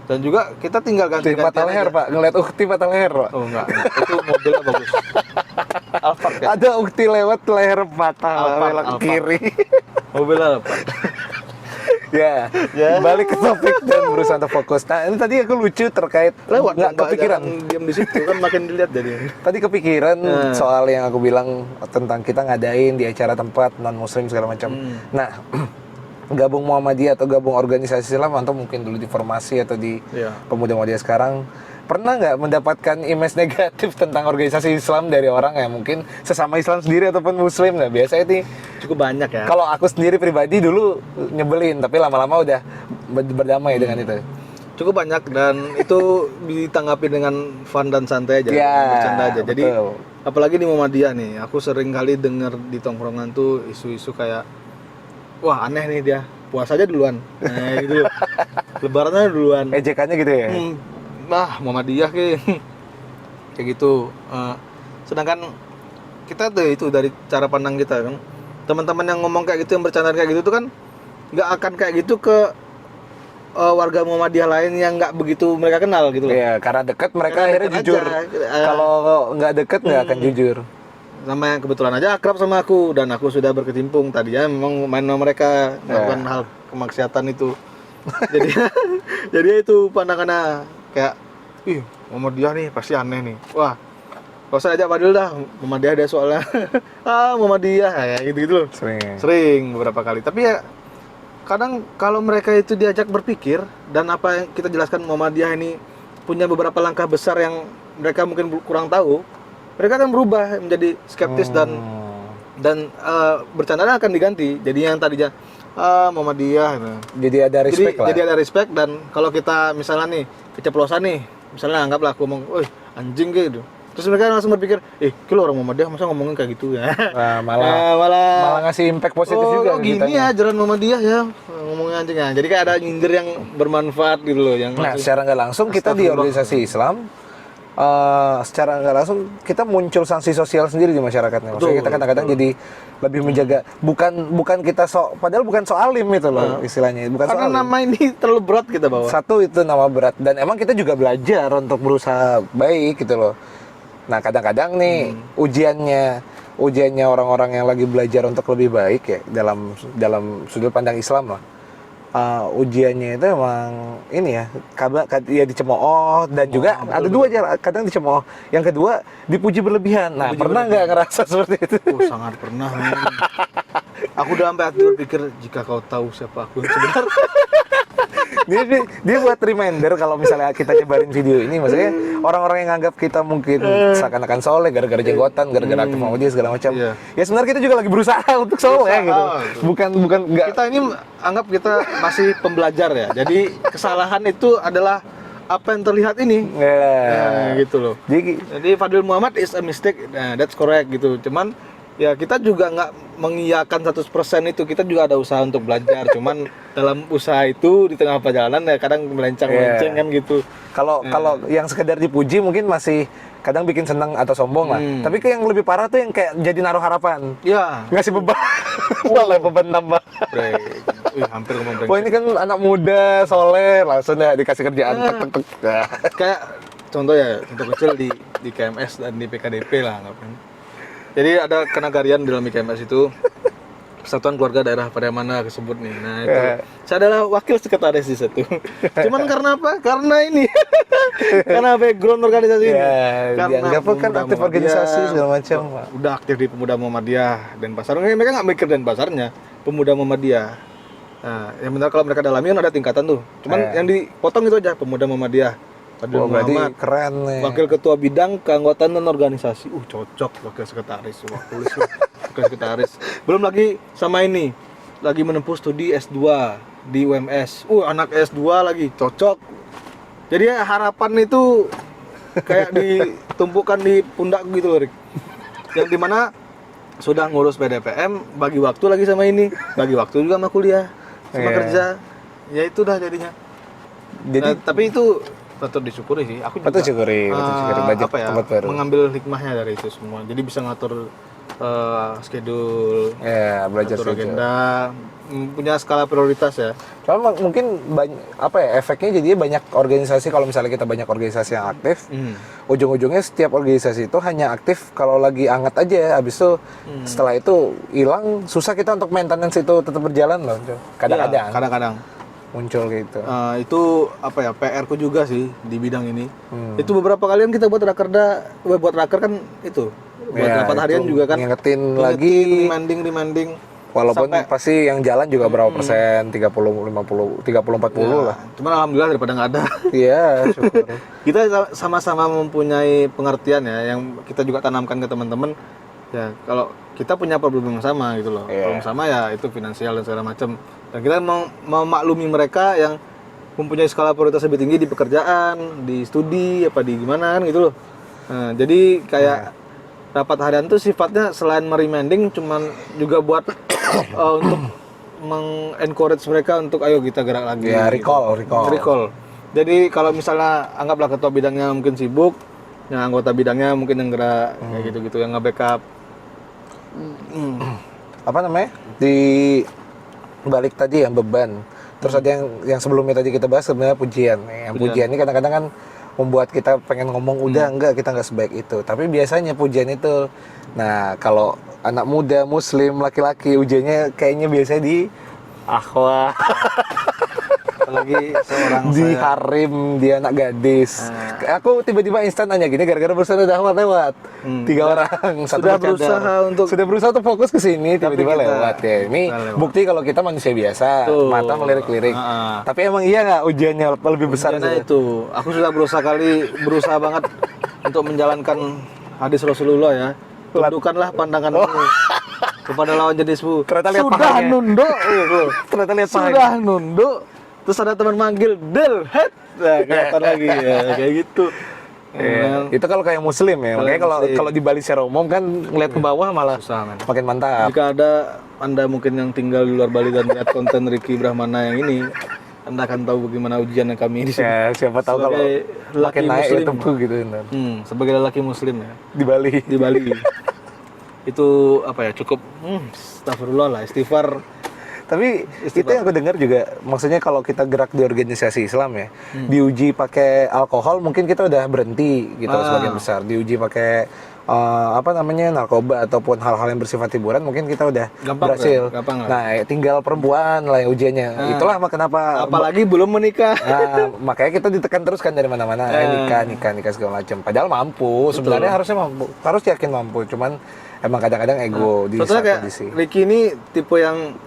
Dan juga kita tinggal ganti-ganti patah leher, Pak. Ngeliat ukti patah leher, Pak. Oh enggak. Itu mobilnya bagus. Alphard ya? Ada ukti lewat leher patah belok kiri. Mobilnya Alphard. Ya, balik ke topik dan berusaha untuk fokus. Nah, ini tadi aku lucu terkait lewat nggak kepikiran. Diam di situ kan makin dilihat jadi. Tadi kepikiran soal yang aku bilang tentang kita ngadain di acara tempat non muslim segala macam. Nah, gabung Muhammadiyah atau gabung organisasi Islam atau mungkin dulu di formasi atau di pemuda Muhammadiyah sekarang, pernah nggak mendapatkan image negatif tentang organisasi Islam dari orang yang mungkin sesama Islam sendiri ataupun Muslim? Nah, biasanya ini cukup banyak ya. Kalau aku sendiri pribadi dulu nyebelin, tapi lama-lama udah berdamai dengan itu. Cukup banyak dan itu ditanggapi dengan fun dan santai aja, bercanda aja. Jadi apalagi di Muhammadiyah nih, aku sering kali dengar di tongkrongan tuh isu-isu kayak, wah aneh nih dia, puasa aja duluan, nah gitu loh. Lebarannya duluan. Ejekannya gitu ya? Muhammadiyah kayak gitu. Sedangkan kita tuh itu dari cara pandang kita kan, teman-teman yang ngomong kayak gitu, yang bercanda kayak gitu tuh kan nggak akan kayak gitu ke warga Muhammadiyah lain yang nggak begitu mereka kenal gitu loh. Iya, karena dekat mereka akhirnya jujur. Kalau nggak dekat nggak akan jujur. Sama yang kebetulan aja akrab sama aku dan aku sudah berkecimpung tadinya memang main sama mereka melakukan hal kemaksiatan itu. jadi itu pandangannya kayak, ih Muhammadiyah nih pasti aneh nih. Wah, kalau saya ajak Fadil dah, Muhammadiyah ada soalnya. Muhammadiyah kayak gitu loh. Sering beberapa kali. Tapi ya kadang kalau mereka itu diajak berpikir dan apa yang kita jelaskan, Muhammadiyah ini punya beberapa langkah besar yang mereka mungkin kurang tahu, mereka akan berubah menjadi skeptis dan bercandanya akan diganti. Jadi yang tadinya Muhammadiyah gitu. Jadi ada respect lah. Jadi ada respect, dan kalau kita misalnya nih keceplosan nih, misalnya anggaplah aku ngomong, "Woi, anjing," gitu. Terus mereka langsung berpikir, kalau orang Muhammadiyah masa ngomongin kayak gitu ya. Malah ngasih impact positif juga gini ya ajaran Muhammadiyah ya, ngomongin anjing ya. Jadi kayak ada nyindir yang bermanfaat gitu loh, yang secara nggak langsung kita di organisasi Islam secara nggak langsung kita muncul sanksi sosial sendiri di masyarakatnya. Maksudnya kita kadang-kadang jadi lebih menjaga, bukan kita padahal bukan soalim itu loh istilahnya, bukan karena soalim. nama ini terlalu berat kita bawa. Satu itu nama berat, dan emang kita juga belajar untuk berusaha baik gitu loh. Nah kadang-kadang nih ujiannya orang-orang yang lagi belajar untuk lebih baik ya dalam sudut pandang Islam lah. Ujiannya itu emang ini ya, ya dicemooh, dan juga ada dua aja, kadang dicemooh, yang kedua dipuji berlebihan. Nah, pernah nggak ngerasa seperti itu? Sangat pernah. Aku udah sampai akhir berpikir, jika kau tahu siapa aku yang sebenarnya. dia buat reminder kalau misalnya kita nyebarin video ini, maksudnya orang-orang yang anggap kita mungkin seakan-akan soleh gara-gara jenggotan, gara-gara aktif sama dia segala macam. Iya. Ya sebenarnya kita juga lagi berusaha untuk soleh gitu. Bukan enggak. Kita ini anggap kita masih pembelajar ya. Jadi kesalahan itu adalah apa yang terlihat ini. Nah, gitu loh. Jadi Fadil Muhammad is a mistake. Nah, that's correct gitu. Cuman ya kita juga nggak mengiyakan 100% itu. Kita juga ada usaha untuk belajar. Cuman dalam usaha itu di tengah perjalanan ya kadang melenceng-melenceng kan gitu. Kalau yang sekedar dipuji mungkin masih kadang bikin senang atau sombong lah. Tapi yang lebih parah tuh yang kayak jadi naruh harapan. Ya. Ngasih beban. Malah beban nambah. Hampir ngomong brengsek. Wah ini kan anak muda, soleh, langsung deh dikasih kerjaan. Tek. Kayak contoh kecil di KMS dan di PKDP lah ngapain. Jadi ada kenagarian di dalam KMS itu Persatuan Keluarga Daerah Pariamana kesebut nih. Nah itu saya adalah wakil sekretaris di situ. Cuman karena apa? Karena ini karena background organisasi ini. Karena dianggap kan aktif organisasi segala macam. Udah aktif di Pemuda Muhammadiyah Denpasar. Mereka nggak mikir Denpasarnya, Pemuda Muhammadiyah. Nah, yang benar kalau mereka dalami kan ada tingkatan tuh. Cuman yang dipotong itu aja Pemuda Muhammadiyah. Fadil Muhammad, keren nih. Wakil Ketua Bidang Keanggotaan dan Organisasi. Cocok wakil sekretaris, wakil sekretaris. Belum lagi sama ini, lagi menempuh studi S2 di UMS. Anak S2 lagi, cocok. Jadi harapan itu kayak ditumpukan di pundak gitu loh, Rick. Yang dimana sudah ngurus PDPM, bagi waktu lagi sama ini, bagi waktu juga sama kuliah, sama kerja. Ya itu dah jadinya. Jadi tapi itu patut disyukuri sih. Aku juga patut syukuri banyak tempat baru. Mengambil hikmahnya dari itu semua. Jadi bisa ngatur schedule, belajar ngatur agenda, punya skala prioritas ya. Cuma mungkin efeknya jadinya banyak organisasi, kalau misalnya kita banyak organisasi yang aktif, ujung-ujungnya setiap organisasi itu hanya aktif kalau lagi hangat aja, habis itu setelah itu hilang, susah kita untuk maintenance itu tetap berjalan loh. Kadang-kadang muncul gitu. Itu PR ku juga sih di bidang ini. Itu beberapa kalian kita buat raker kan itu buat rapat harian juga kan, ngingetin lagi, reminding. Walaupun pasti yang jalan juga berapa persen, 30-40 lah. Cuman alhamdulillah daripada nggak ada. Iya, syukur. Kita sama-sama mempunyai pengertian ya, yang kita juga tanamkan ke teman-teman. Ya, kalau kita punya problem yang sama gitu loh. Problem sama ya itu finansial dan segala macam. Dan kita mau memaklumi mereka yang mempunyai skala prioritas lebih tinggi di pekerjaan, di studi, di gimana kan gitu loh. Nah, jadi kayak rapat harian tuh sifatnya selain mereminding, cuman juga buat untuk mengencourage mereka untuk ayo kita gerak lagi. Ya, recall. Jadi kalau misalnya anggaplah ketua bidangnya mungkin sibuk, yang anggota bidangnya mungkin yang gerak kayak gitu-gitu, yang nge-backup. Di balik tadi yang beban. Terus ada yang sebelumnya tadi kita bahas sebenarnya pujian. Yang pujian ini kadang-kadang kan membuat kita pengen ngomong kita nggak sebaik itu. Tapi biasanya pujian itu, nah kalau anak muda muslim laki-laki ujiannya kayaknya biasanya di akhwat. Apalagi seorang di harim, di anak gadis. Aku tiba-tiba instan nanya gini gara-gara barusan ada Ahmad lewat. 3 orang, sudah berusaha untuk fokus ke sini, tiba-tiba lewat ya. Ini bukti kalau kita manusia biasa, mata melirik-lirik. Tapi emang iya nggak ujiannya lebih besar itu? Aku sudah berusaha banget untuk menjalankan hadis Rasulullah ya. Tundukkanlah pandanganmu kepada lawan jenismu. Sudah nunduk. Terus ada teman manggil del head, kelihatan lagi ya kayak gitu. Itu kalau kayak muslim ya. Makanya kalau di Bali secara umum kan ngeliat ke bawah malah susah, makin mantap. Jika ada Anda mungkin yang tinggal di luar Bali dan lihat konten Ricky Brahmana yang ini, Anda akan tahu bagaimana ujian yang kami di sini. Ya, siapa tahu kalau makin naik itu gitu. Sebagai lelaki muslim ya di Bali. Itu cukup astagfirullah lah, istighfar. Tapi itu yang aku dengar juga, maksudnya kalau kita gerak di organisasi Islam ya, diuji pakai alkohol mungkin kita udah berhenti gitu sebagian besar. Diuji pakai narkoba ataupun hal-hal yang bersifat hiburan mungkin kita udah berhasil. Nah, tinggal perempuan lah yang ujiannya. Itulah kenapa apalagi belum menikah. Nah, makanya kita ditekan terus kan dari mana-mana, nikah segala macam. Padahal mampu, sebenarnya harus yakin mampu. Cuman emang kadang-kadang ego di saat kondisi. Ricky ini tipe yang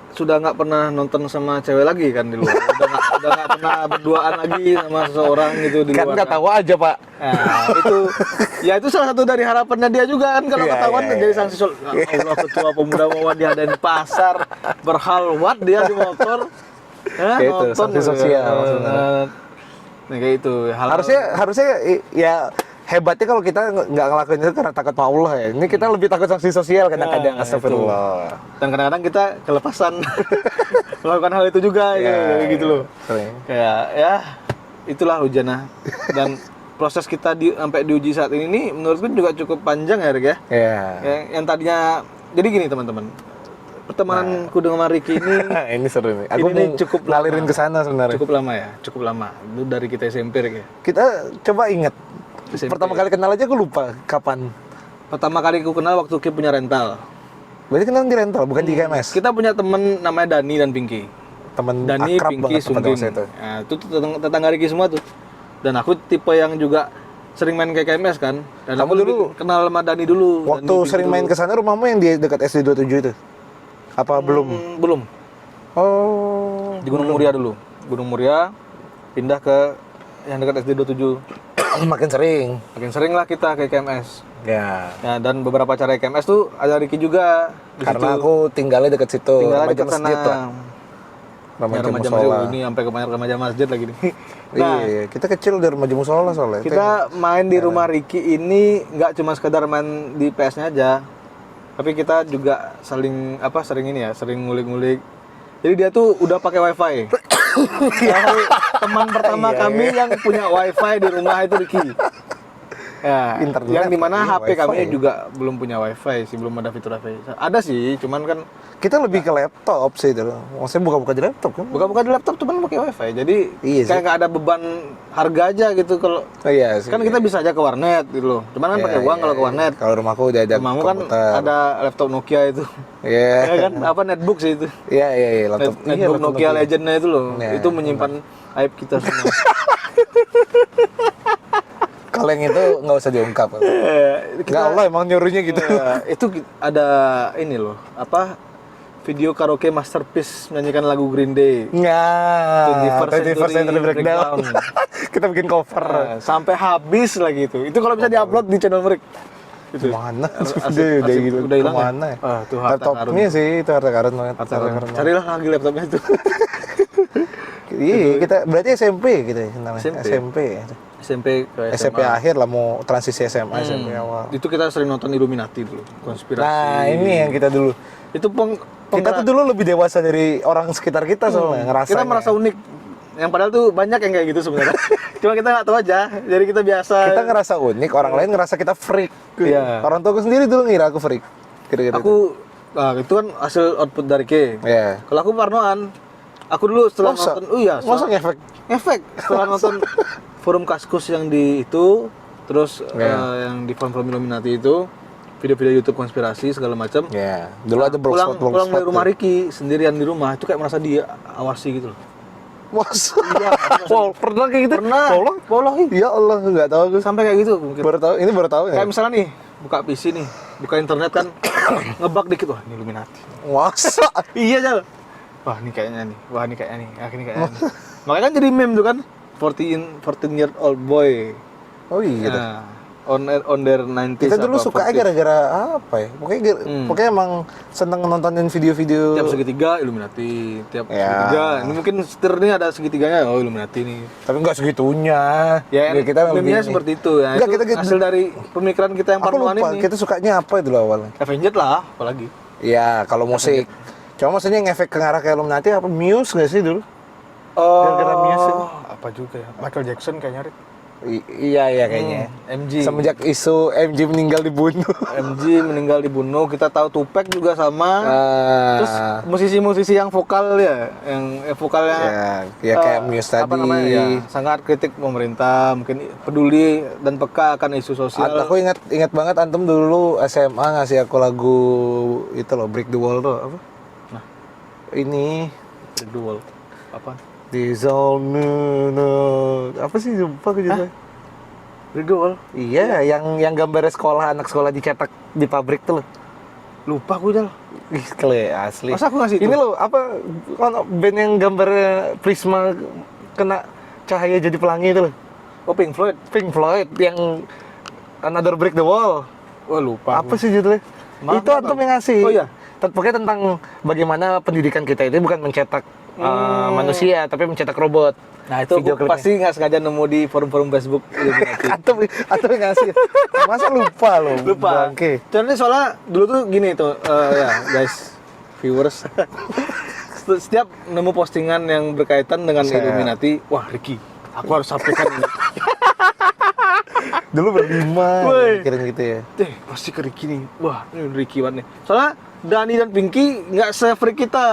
sudah nggak pernah nonton sama cewek lagi kan di luar. Udah nggak pernah berduaan lagi sama seseorang gitu di Kan luar. nggak tahu aja Pak. Nah, itu salah satu dari harapannya dia juga kan kalau Iya, ketahuan iya, jadi iya. sanksi sosial. Allah, ketua pemuda mau diadain pasar berhalwat dia di motor. Kayak itu, sanksi sosial sebenarnya. Nah, kayak itu. Harusnya ya hebatnya kalau kita nggak ngelakuin itu karena takut sama Allah ya. Ini kita lebih takut sanksi sosial kadang-kadang. Nah, Astagfirullah. Dan kadang-kadang kita kelepasan melakukan hal itu juga Ya, kayak gitu loh. Sering. Kayak ya itulah hujanah. Dan proses kita sampai diuji saat ini nih menurutku juga cukup panjang ya Rick ya. Ya. Yang tadinya jadi gini teman-teman. Pertemananku dengan Ricky ini Ini seru nih. Aku Ini mau cukup ngalirin lama. ke sana sebenarnya. cukup lama ya, cukup lama. Itu dari kita SMP Rick ya. Kita coba ingat. SMP. Pertama kali kenal aja aku lupa kapan. Pertama kali aku kenal waktu Ki punya rental. Berarti kenal di rental, bukan di KMS. Kita punya temen namanya Dani dan Pinky. Temen Dani, akrab Pinky, banget teman-teman Sungkin. saya itu. Nah, itu tuh tetangga Ricky semua tuh. Dan aku tipe yang juga sering main ke KMS kan. Dan Kamu aku lebih dulu kenal sama Dani dulu. Waktu Dani, Pinky sering main dulu. ke sana rumahmu yang di dekat SD 27 itu? Apa belum? Belum. Oh. Di Gunung Muria dulu. Gunung Muria pindah ke yang dekat SD 27. Makin sering. Makin sering lah kita ke KMS. Ya. Ya, dan beberapa acara KMS tuh ada Ricky juga di Karena situ. aku tinggalnya dekat situ, Tinggalnya remaja dekat masjid sana. lah. Remaja remaja musola. masjid ini sampai ke remaja masjid lagi nih. Iya, kita kecil dari remaja musola soalnya. Kita main di rumah Ricky ini nggak cuma sekedar main di PS-nya aja, tapi kita juga sering ini ya, sering ngulik-ngulik. Jadi dia tuh udah pakai WiFi. Teman pertama Iya, kami yang punya WiFi di rumah itu Ricky. Ya, Internet, yang dimana iya, HP kami WiFi. juga belum punya WiFi sih, belum ada fitur WiFi. Ada sih, cuman kan Kita lebih ke laptop sih itu. Maksudnya buka-buka di laptop kan? buka-buka di laptop cuman pakai WiFi. Jadi Iya sih. kayak nggak ada beban harga aja gitu kalau Oh iya sih. kan kita bisa aja ke warnet gitu loh. Cuman kan Iya, pakai uang iya, kalau ke iya. warnet. Kalau rumahku udah ada Rumahmu kan komputer. ada laptop Nokia itu. Iya. Ya kan apa netbook sih itu. Iya, laptop. Iya, Netbook laptop Nokia Legend-nya itu loh. Iya, Itu menyimpan aib kita semua. Kalau yang itu nggak usah diungkap. Nggak, Allah emang nyuruhnya gitu. Itu ada ini loh, video karaoke masterpiece menyanyikan lagu Green Day. Nggak. 21st Century Breakdown. Kita bikin cover. Nah, sampai habis lagi itu. Itu kalau bisa diupload di channel mereka. Gitu. Mana? Asik- Udah asik, gitu. udah hilang ya? Kemana ya? Ah, tuh harta Laptopnya sih itu harta karun banget. Harta karun. Carilah lagi laptopnya itu. Iya, kita berarti SMP gitu ya namanya. SMP. SMP. SMP ke SMA. SMP akhir lah mau transisi SMA, SMP awal. Itu kita sering nonton Illuminati dulu, konspirasi. Nah, ini yang kita dulu. Itu Kita tuh dulu lebih dewasa dari orang sekitar kita soalnya ngerasa. kita merasa unik. Yang padahal tuh banyak yang kayak gitu sebenarnya. Cuma kita nggak tahu aja. Jadi kita biasa. Kita ngerasa unik, orang lain ngerasa kita freak. Iya. Orang tua aku sendiri dulu ngira aku freak. Kira-kira itu. Itu kan hasil output dari K. Iya. Kalau aku parnoan. Aku dulu setelah Masa? nonton, iya, Masa ngefek? efek setelah nonton forum Kaskus yang di itu, terus Iya. yang di forum Illuminati itu, video-video YouTube konspirasi segala macam. Ya, dulu ada Pulang blogspot dari rumah Ricky sendirian di rumah itu kayak merasa dia awasi gitu loh. Masa? Iya, Wow, pernah kayak gitu? Pernah. Tolong? Wallahi. Ya Allah, nggak tahu aku. Sampai kayak gitu mungkin. Baru tahu, ini baru tahu ya? Kayak misalnya nih, buka PC nih, buka internet kan, ngebug dikit, wah ini Illuminati. Masa? Iya Jal. Wah ini kayaknya nih, ini kayaknya nih. Makanya kan jadi meme tuh kan, 14 year old boy. Oh iya. Nah, on their 90s. Kita dulu apa, suka 40s. gara-gara apa ya? Pokoknya emang seneng nontonin video-video. Tiap segitiga Illuminati, tiap Ya. segitiga. Ini mungkin setir nih ada segitiganya, oh Illuminati nih. Tapi nggak segitunya. Ya, kita meme-nya seperti itu ya. Enggak, Itu kita hasil dari pemikiran kita yang Aku parnoan lupa, ini. kita sukanya apa itu loh awalnya? Avenged lah, apalagi. Iya, kalau musik. Cuma maksudnya ngefek ke arah ke Illuminati apa Muse nggak sih dulu? Oh, Gara-gara Muse ini. apa juga ya? Michael Jackson kayaknya, Rik. Iya kayaknya. MG. Semenjak isu MG meninggal dibunuh. MG meninggal dibunuh, kita tahu Tupac juga sama. Terus Ah, musisi-musisi yang vokal ya, yang vokalnya ya kayak Muse tadi. apa namanya ya, sangat kritik pemerintah, mungkin peduli dan peka akan isu sosial. Aku ingat banget antum dulu SMA ngasih aku lagu itu loh, Break the Wall tuh apa? Nah. Ini Break the Wall. Apa? Dissolve no. Apa sih lupa aku juga. Break the Wall. Iya, yang gambarnya sekolah anak sekolah dicetak di pabrik tuh loh. Lupa aku Jal. Ih, kele asli. Masa aku ngasih itu? Ini loh, apa band yang gambarnya prisma kena cahaya jadi pelangi itu loh. Oh, Pink Floyd. Pink Floyd yang Another Brick the Wall. Wah, lupa. Apa sih judulnya? Maaf, Itu maaf. Antum yang ngasih. Oh, iya? Pokoknya tentang bagaimana pendidikan kita itu bukan mencetak manusia, tapi mencetak robot. Nah, itu Video aku klipnya. pasti nggak sengaja nemu di forum-forum Facebook Illuminati. Atau yang ngasih. Masa lupa loh? Lupa. Bangke. Contohnya soalnya dulu tuh gini tuh, ya guys, viewers. Setiap nemu postingan yang berkaitan dengan Set. Illuminati, wah Ricky, aku harus sampaikan ini. Dulu berlima, Woi. mikirin gitu ya. Pasti ke Ricky nih. Wah, ini Ricky banget nih. Soalnya Dani dan Pinky nggak se-freak kita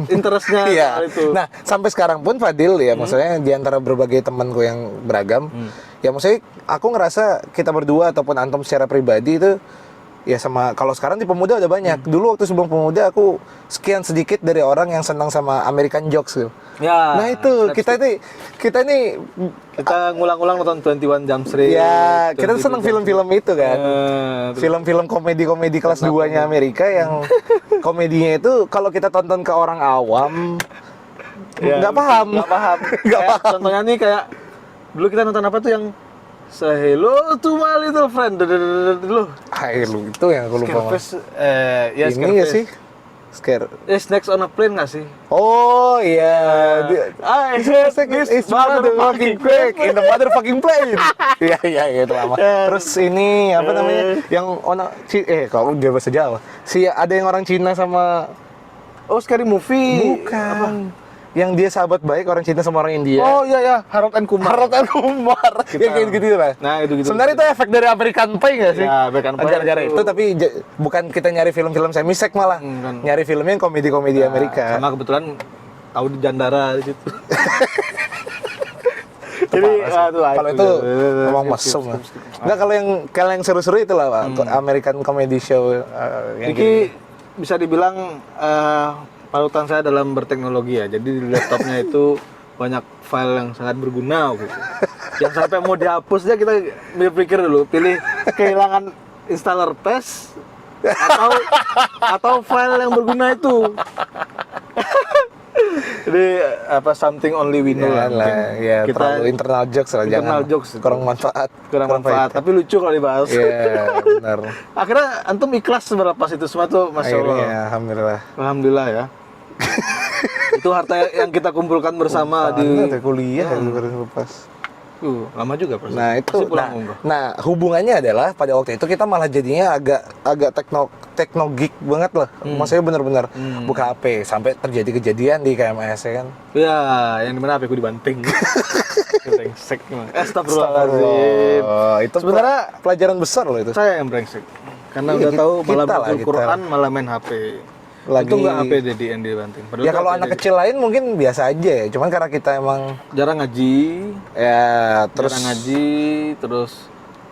interestnya Iya. soal itu. Nah, sampai sekarang pun Fadil ya, maksudnya di antara berbagai temanku yang beragam, ya maksudnya aku ngerasa kita berdua ataupun Antum secara pribadi itu ya sama, kalau sekarang di pemuda udah banyak. Dulu waktu sebelum pemuda aku sekian sedikit dari orang yang senang sama American jokes gitu. Ya, Nah itu kita ini kita ngulang-ulang nonton 21 Jump Street. ya kita tuh seneng 22 film-film itu kan. Terus- Film-film komedi-komedi kelas 2-nya Amerika yang komedinya itu kalau kita tonton ke orang awam Ya, nggak paham. Nggak paham. Nggak Kayak paham. Contohnya nih kayak dulu kita nonton apa tuh yang Say hello to my little friend. Dulu. Hai lu itu yang aku lupa. Mas. Scarface, ya Ini nggak sih? Scare. Snacks on a plane nggak sih? Oh iya. I hate this Motherfucking quick in the motherfucking plane. Iya iya itu lama. Terus ini apa namanya? Yang kalau dia bahasa Jawa. Si ada yang orang Cina sama Oh, Scary Movie. bukan. Yang dia sahabat baik orang Cina sama orang India. Oh iya ya, Harold and Kumar. Harold and Kumar. Kita- Ya kayak gitu lah. Nah, itu gitu. Sebenarnya itu efek dari American Pie nggak sih? Ya, American Pie Gara-gara itu. itu tapi bukan kita nyari film-film semisek malah. Kan. Nyari filmnya yang komedi-komedi Nah, Amerika. Sama kebetulan tahu di Jandara di situ. Jadi Kalau itu memang mesum lah. Enggak, kalau yang seru-seru itu lah Pak. American Comedy Show yang Iki bisa dibilang panutan saya dalam berteknologi ya. Jadi di laptopnya itu banyak file yang sangat berguna gitu. Yang sampai mau dihapusnya kita berpikir dulu, pilih kehilangan installer PES atau file yang berguna itu. Jadi apa something only we know ya, lah. lah, ya Kita terlalu internal jokes lah, internal jangan jokes itu. kurang manfaat. kurang manfaat, tapi lucu kalau dibahas. Iya, benar. Akhirnya antum ikhlas berlepas itu semua tuh, masya Allah. Akhirnya alhamdulillah. Alhamdulillah ya. Itu harta yang kita kumpulkan bersama di Ada kuliah ya baru lepas. lama juga pasti. Nah itu, Pasti pulang umroh. nah hubungannya adalah pada waktu itu kita malah jadinya agak teknogeek banget lah. Maksudnya benar-benar buka HP sampai terjadi kejadian di KMS ya kan. Ya, yang dimana HP ku dibanting. Brengsek gimana? Astagfirullahaladzim. Oh, itu Sebenarnya pelajaran besar loh itu. saya yang brengsek. Karena Iya, udah tahu malah kita lah, baca kita. Quran malah main HP. Lagi- Itu nggak HP jadi yang dibanting. Padahal Ya itu kalau HP anak jadi. kecil lain mungkin biasa aja ya. Cuman karena kita emang Jarang ngaji, ya terus jarang ngaji, terus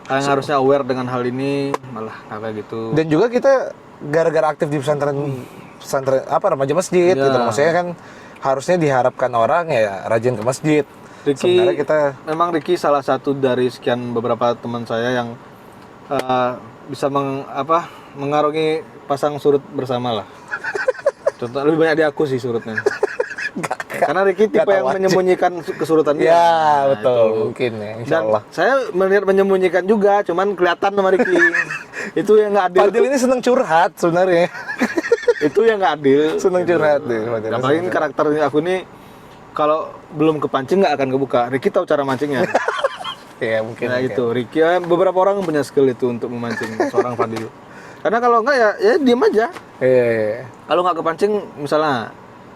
yang harusnya aware dengan hal ini malah nggak kayak gitu. dan juga kita gara-gara aktif di pesantren apa remaja masjid Ya. gitu. Maksudnya kan harusnya diharapkan orang ya rajin ke masjid. Sebenarnya kita memang Ricky salah satu dari sekian beberapa teman saya yang bisa mengarungi pasang surut bersama lah. Contoh lebih banyak di aku sih surutnya. Karena Ricky tipe tahu yang aja. menyembunyikan kesurutan dia. ya Nah, betul itu. mungkin ya Dan insyaallah. saya melihat menyembunyikan juga, cuman kelihatan sama Ricky. Itu yang nggak adil. Fadil ini seneng curhat sebenarnya. Itu yang nggak adil. Seneng curhat deh Fadil. Apalagi ini karakter aku ini kalau belum kepancing nggak akan kebuka. Ricky tahu cara mancingnya. Ya mungkin. Nah mungkin. itu Ricky beberapa orang punya skill itu untuk memancing seorang Fadil. Karena kalau enggak ya diam aja. Iya. Kalau nggak kepancing misalnya,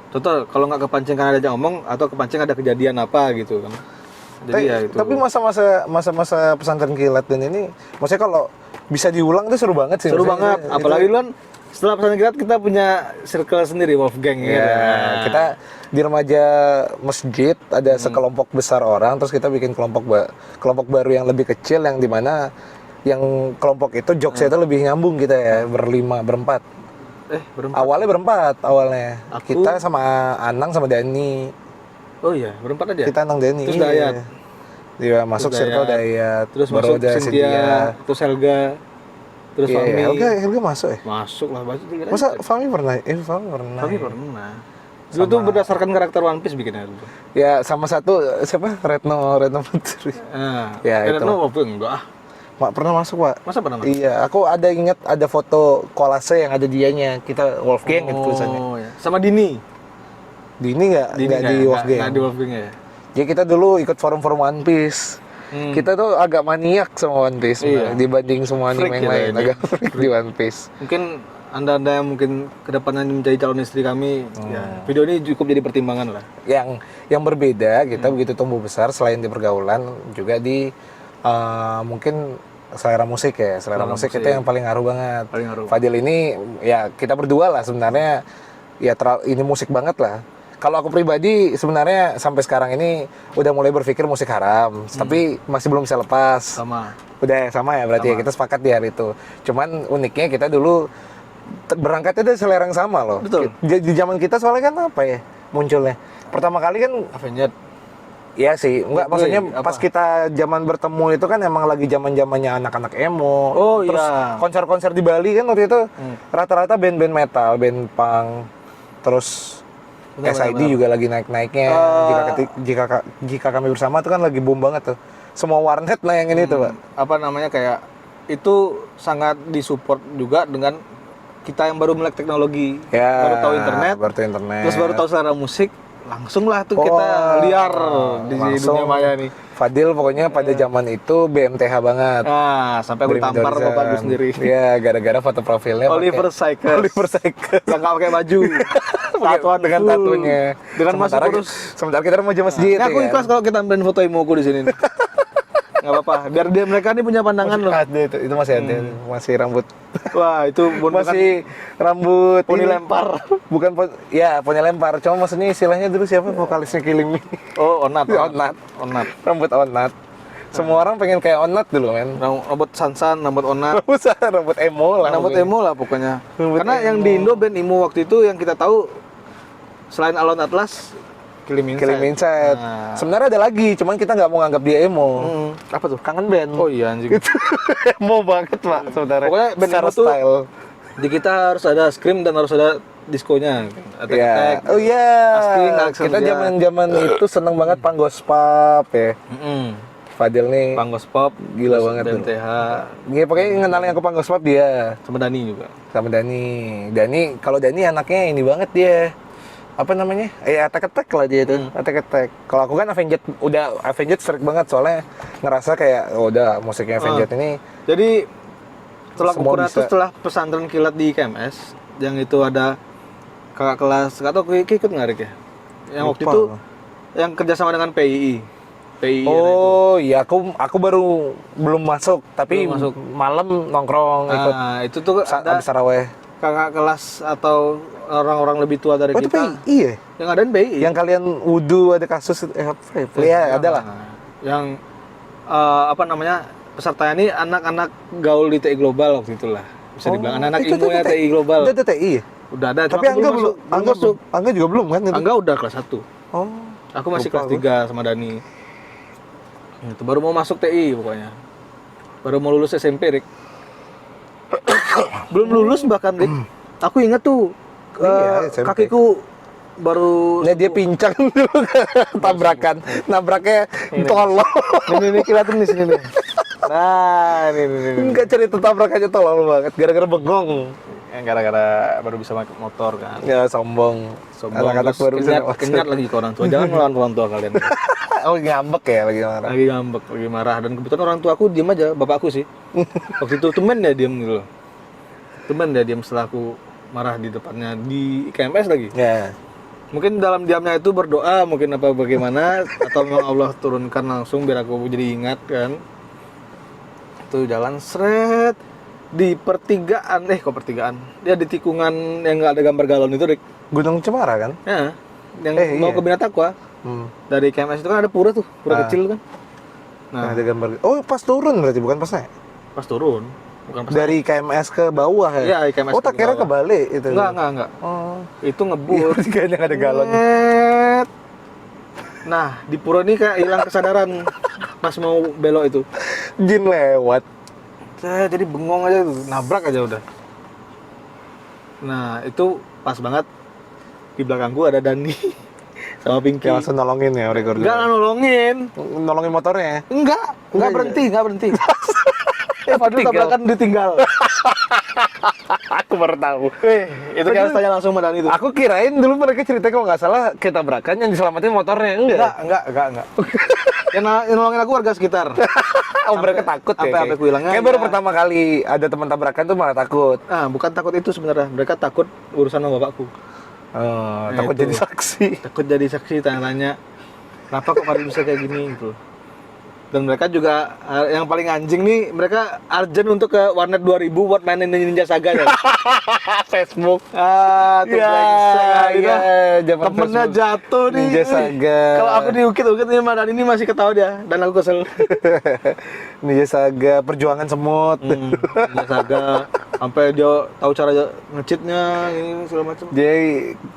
contoh kalau nggak kepancing karena ada yang ngomong atau kepancing ada kejadian apa gitu kan. Jadi ya itu. Tapi masa-masa pesantren kilat dan ini, maksudnya kalau bisa diulang tuh seru banget sih. seru Maksudnya banget. Apalagi lu kan setelah pesantren kilat kita punya circle sendiri Wolfgang Ya, ya. kita di remaja masjid ada sekelompok besar orang, terus kita bikin kelompok baru yang lebih kecil yang dimana yang kelompok itu jokesnya itu lebih nyambung kita ya berempat. Berempat. Awalnya berempat awalnya. Aku- Kita sama Anang sama Dani. Oh iya, berempat aja. Kita Anang Dani. Terus iya. Dayat. Dia masuk Terus circle Dayat. Dayat. Terus baru masuk ada Cynthia, terus Helga. Terus Iya, Fahmi Helga masuk ya? masuk lah, baca juga. Masa Fahmi pernah? Fahmi pernah. Fahmi pernah. Dulu tuh berdasarkan karakter One Piece bikinnya dulu. Ya sama satu siapa? Retno Putri. Ya, itu. Retno apa enggak? Mak pernah masuk, Pak. Masa pernah masuk? Iya, aku ada ingat ada foto kolase yang ada dianya. Kita Wolfgang gitu tulisannya. Oh ya. Sama Dini. Dini nggak di Wolfgang. Nggak di Wolfgang ya. Ya kita dulu ikut forum-forum One Piece. Kita tuh agak maniak sama One Piece Iya. dibanding semua anime Freak yang kita lain. ini. Agak freak di One Piece. Mungkin anda yang mungkin kedepannya menjadi calon istri kami, ya, video ini cukup jadi pertimbangan lah. Yang berbeda kita begitu tumbuh besar selain di pergaulan juga di mungkin selera musik ya. Selera musik itu yang paling ngaruh banget. Paling ngaruh. Fadil ini ya kita berdua lah sebenarnya ya ini musik banget lah. Kalau aku pribadi sebenarnya sampai sekarang ini udah mulai berpikir musik haram, tapi masih belum bisa lepas. Sama. Udah sama ya berarti ya, kita sepakat di hari itu. Cuman uniknya kita dulu berangkatnya dari selera yang sama loh. Betul. Di zaman kita soalnya kan apa ya munculnya? Pertama kali kan Avenged. iya sih, enggak maksudnya apa? pas kita zaman bertemu itu kan emang lagi zaman-zamannya anak-anak emo. Oh, terus iya. konser-konser di Bali kan waktu itu rata-rata band-band metal, band punk, terus SID juga lagi naik-naiknya. Jika kami bersama itu kan lagi boom banget tuh. Semua warnet nayangin itu, Pak. Apa namanya kayak itu sangat disupport juga dengan kita yang baru melek teknologi, Ya, baru tahu internet, terus baru tahu selera musik, langsung lah tuh kita liar di langsung. dunia maya nih. Fadil pokoknya pada zaman itu BMTH banget. Nah, sampai aku tampar bapak aku sendiri. Iya, gara-gara foto profilnya Oliver Sykes. Oliver Sykes. Yang nggak pakai baju. Tatuan dengan full. tatunya. Dengan masuk terus. Sementara kita mau jam masjid. Nah, aku ikhlas kalau kita ambilin foto imoku di sini. Nggak apa-apa, biar dia mereka nih punya pandangan loh. Ada itu masih ada, masih rambut. Wah, itu Masih rambut poni ini. lempar. Bukan ya poni lempar, cuma maksudnya istilahnya dulu siapa vokalisnya Killing Me? Oh, Onat. Onat. Rambut Onat. Semua orang pengen kayak Onat dulu, men. Rambut Sansan, rambut Onat. Rambut emo lah. Rambut emo lah pokoknya. Rambut Karena yang di Indo band emo waktu itu yang kita tahu selain Alone Atlas, Killing Inside. Nah. Sebenarnya ada lagi, cuman kita nggak mau nganggap dia emo. Apa tuh? Kangen band. Oh iya anjing. Itu emo banget, Pak, sebenarnya. Pokoknya band secara emo tuh style. Di kita harus ada scream dan harus ada diskonya. Iya. Oh iya. Kita zaman-zaman itu seneng banget Panggospap ya. Fadil nih Panggospap, gila banget tuh. BMTH, Iya, pokoknya ngenalin aku Panggospap dia. sama Dani juga. Sama Dani kalau Dani anaknya ini banget dia. Apa namanya? Attack Attack lah dia itu. Attack Attack. Kalau aku kan Avenged strict banget soalnya ngerasa kayak udah musiknya Avenged ini. Jadi setelah Semua ukuran bisa. itu setelah pesantren kilat di KMS yang itu ada kakak kelas atau ikut nggak Rik ya? Yang waktu Lupa. itu yang kerjasama dengan PII. Oh iya, aku baru belum masuk, tapi Belum masuk. malam nongkrong ikut Itu tuh ada abis taraweh. kakak kelas atau orang-orang lebih tua dari Oh itu kita. PI ya? Yang ada PII. Yang kalian wudhu ada kasus apa ya? Ada lah. Yang apa namanya pesertanya ini anak-anak gaul di TI Global waktu itulah. Bisa dibilang anak-anak itu ilmu ya TI Global. Udah ada TI ya? Udah ada. Tapi Angga belum masuk. Angga juga belum kan? Itu? Angga udah kelas 1. Oh. Aku masih lupa kelas 3 sama Dani. Itu baru mau masuk TI pokoknya. Baru mau lulus SMP, Rik. Belum lulus bahkan, Rik. Aku ingat tuh Iya, SMP. kakiku baru Nah, dia pincang dulu tabrakan. Nabraknya tolol. ini kelihatan di sini nih. Nah, ini. Enggak cerita tabrakannya tolol banget gara-gara bengong. Yang gara-gara baru bisa pakai motor kan. Ya sombong. Anak-anak Terus baru bisa naik kenyat lagi ke orang tua. Jangan melawan orang tua kalian. Oh, ngambek ya lagi marah. Lagi ngambek, lagi marah, dan kebetulan orang tua aku diam aja, bapakku sih. Waktu itu tumben dia diam gitu loh. Tumben dia diam setelah aku marah di depannya di KMS lagi. Ya. Mungkin dalam diamnya itu berdoa, mungkin apa bagaimana, atau memang Allah turunkan langsung biar aku jadi ingat kan. Itu jalan seret di pertigaan, kok pertigaan? Dia di tikungan yang nggak ada gambar galon itu, Rik. Gunung Cemara kan? Ya, yang mau iya. ke Binatakwa. Dari KMS itu kan ada pura tuh, pura kecil kan. Nah, ada gambar. Oh, pas turun berarti bukan pas naik. Pas turun, bukan pas Dari KMS ke bawah ya? Iya, KMS oh, tak ke kira bawah. kebalik itu. Enggak. Oh. Itu ngebut. Kayaknya ada galon. Net. Nah, di pura ini kayak hilang kesadaran pas mau belok itu. Jin lewat. Saya jadi bengong aja tuh, nabrak aja udah. Nah, itu pas banget di belakangku ada Dani sama Pinky. Ya langsung nolongin ya Rigor. Enggak nolongin. Nolongin motornya. Enggak Enggak, berhenti. Fadil tabrakan ditinggal. Aku baru tahu. Itu kita tanya langsung sama Dani itu. Aku kirain dulu mereka cerita kalau nggak salah kita tabrakan yang diselamatin motornya. Enggak. Yang nolongin aku warga sekitar. Oh, mereka takut ya. Sampai aku hilangnya. Kayak baru pertama kali ada teman tabrakan tuh malah takut. Ah, bukan takut itu sebenarnya. Mereka takut urusan sama bapakku. Oh, Nah, takut itu. jadi saksi. Takut jadi saksi, tanya-tanya kenapa kok Fadil bisa kayak gini gitu. Dan mereka juga yang paling anjing nih, mereka urgent untuk ke Warnet 2000 buat mainin Ninja Saga ya. Facebook. Tuh Zaman temennya Facebook. jatuh nih. Ninja Saga. Kalau aku diukit-ukit nih, dan ini masih ketawa dia dan aku kesel. Ninja Saga, perjuangan semut. Ninja Saga sampai dia tahu cara nge-cheatnya ini segala macam. Jadi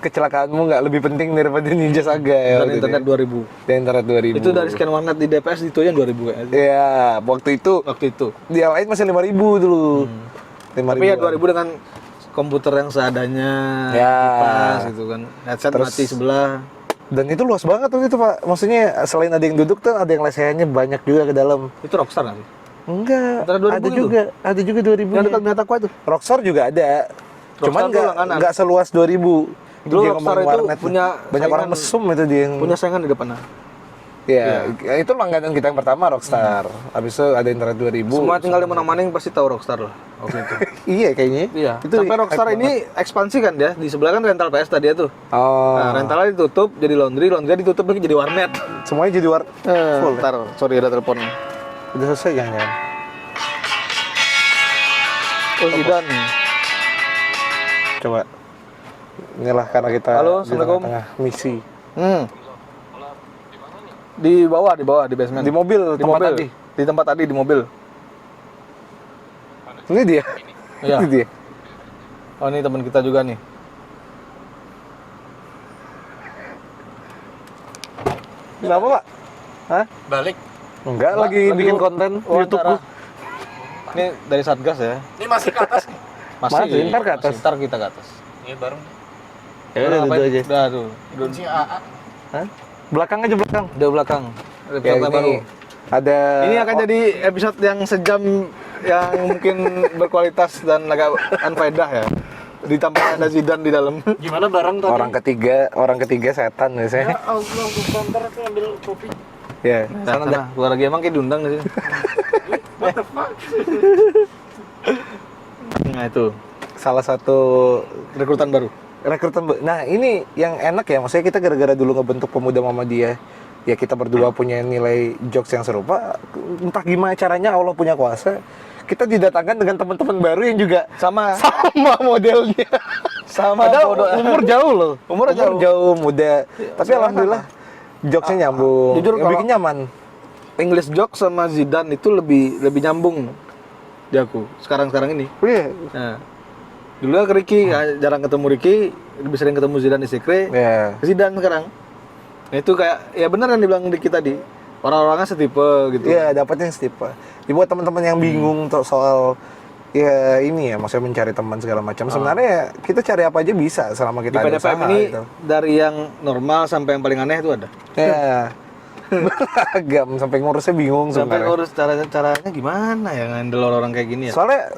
kecelakaanmu nggak lebih penting daripada Ninja Saga ya. Dan internet 2000. Dan internet 2000. Itu dari scan warnet di DPS itu yang 2000 kayaknya. Iya, waktu itu di yang lain masih 5.000 dulu. 5.000. Tapi ya 2000 dengan komputer yang seadanya, Ya. kipas gitu kan. Headset Terus- mati sebelah. Dan itu luas banget waktu itu, Pak. Maksudnya selain ada yang duduk tuh ada yang lesehannya banyak juga ke dalam. Itu Rockstar nggak sih? Enggak, Antara 2000 ada gitu? juga, ada juga 2000. Yang dekat Metaqua itu. Rockstar juga ada. Cuman tuh langganan. nggak seluas 2000. Dulu Dia Rockstar ngomong itu warnet. punya banyak orang saingan. mesum itu dia yang Punya saingan di depannya. ya, itu langganan kita yang pertama Rockstar. Habis itu ada internet 2000. Semua tinggal di mana-mana pasti tahu Rockstar lah waktu itu. Iya kayaknya. Iya. Itu Sampai Rockstar hype ini ekspansi kan dia. Di sebelah kan rental PS tadi ya tuh. Oh. Nah, rentalnya ditutup jadi laundry ditutup lagi jadi warnet. Semuanya jadi full. Ntar, sorry ada telepon. Udah selesai jangan. Oh, Zidane. Coba. Inilah karena kita Halo, di Assalamualaikum. tengah misi. Di bawah di basement. Di mobil di tempat mobil. tadi. Di tempat tadi di mobil. Ini dia. Iya. Ini dia. Oh, ini teman kita juga nih. Kenapa, Pak? Hah? Balik. Enggak, Enggak, lagi bikin konten YouTube wawancara. gua. Ini dari Satgas ya. Ini masih ke atas. Masih, ntar ke atas. Ntar kita ke atas. Ini bareng. Ya udah Ngapain? gitu aja. Udah tuh. Kunci AA. Hah? Belakang aja belakang. Udah belakang. Ya, Episode ini baru. ada Ini akan jadi episode yang sejam yang mungkin berkualitas dan agak unfaedah ya. Ditambah ada Zidane di dalam. Gimana bareng tadi? orang ketiga setan biasanya. Allah, gue ntar aku ngambil kopi. Ya, Sana dah, keluar lagi emang kayak diundang di sini. What the fuck? Nah, itu salah satu rekrutan baru. Nah, ini yang enak ya, maksudnya kita gara-gara dulu ngebentuk Pemuda Muhammadiyah. Ya kita berdua punya nilai jokes yang serupa. Entah gimana caranya Allah punya kuasa. Kita didatangkan dengan teman-teman baru yang juga Sama modelnya. sama Padahal bodoh. umur jauh loh. Umur jauh. muda. Tapi sama-sama. alhamdulillah jokesnya nyambung. Jujur yang kalau- bikin nyaman. English joke sama Zidane itu lebih nyambung di aku sekarang ini. Iya. Nah, dulu ke Ricky, jarang ketemu Ricky, lebih sering ketemu Zidane di Sekre. Ya. Zidane sekarang. Nah, itu kayak ya benar yang dibilang Ricky tadi. Orang-orangnya setipe gitu. Iya, dapatnya setipe. Buat teman-teman yang bingung soal ya ini ya, maksudnya mencari teman segala macam. Sebenarnya kita cari apa aja bisa selama Di kita ada PDPM usaha, ini gitu. dari yang normal sampai yang paling aneh itu ada. Ya. Beragam sampai ngurusnya bingung Sampai sebenarnya. urus caranya gimana ya ngendel orang-orang kayak gini ya. Soalnya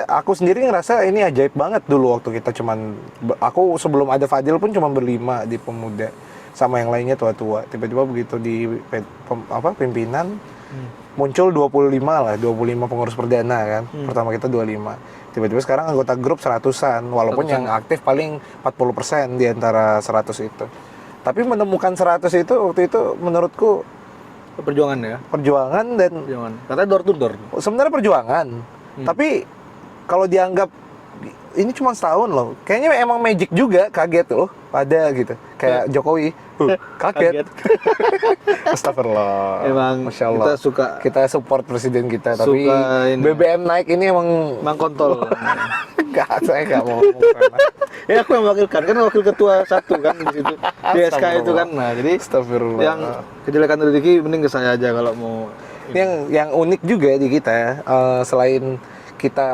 aku sendiri ngerasa ini ajaib banget dulu waktu kita aku sebelum ada Fadil pun cuma berlima di Pemuda sama yang lainnya tua-tua. Tiba-tiba begitu di pimpinan muncul 25 pengurus perdana kan. Pertama kita 25. Tiba-tiba sekarang anggota grup 100-an walaupun yang aktif paling 40% di antara 100 itu. Tapi menemukan 100 itu waktu itu menurutku Perjuangan ya. perjuangan dan Perjuangan. Katanya door to door. sebenarnya perjuangan. Tapi kalau dianggap ini cuma setahun loh. Kayaknya emang magic juga, kaget loh. Ada gitu. Kayak Jokowi. Kaget. Astagfirullah. Emang Masya Allah. Kita support presiden kita, tapi Suka ini. BBM naik ini emang Mang kontol. saya nggak mau ngomong sana. Ya aku yang mewakilkan, kan wakil ketua satu kan di situ. Di SK itu kan. Nah, jadi Astagfirullah. yang kejelekan dari Ricky mending ke saya aja kalau mau yang unik juga di kita, selain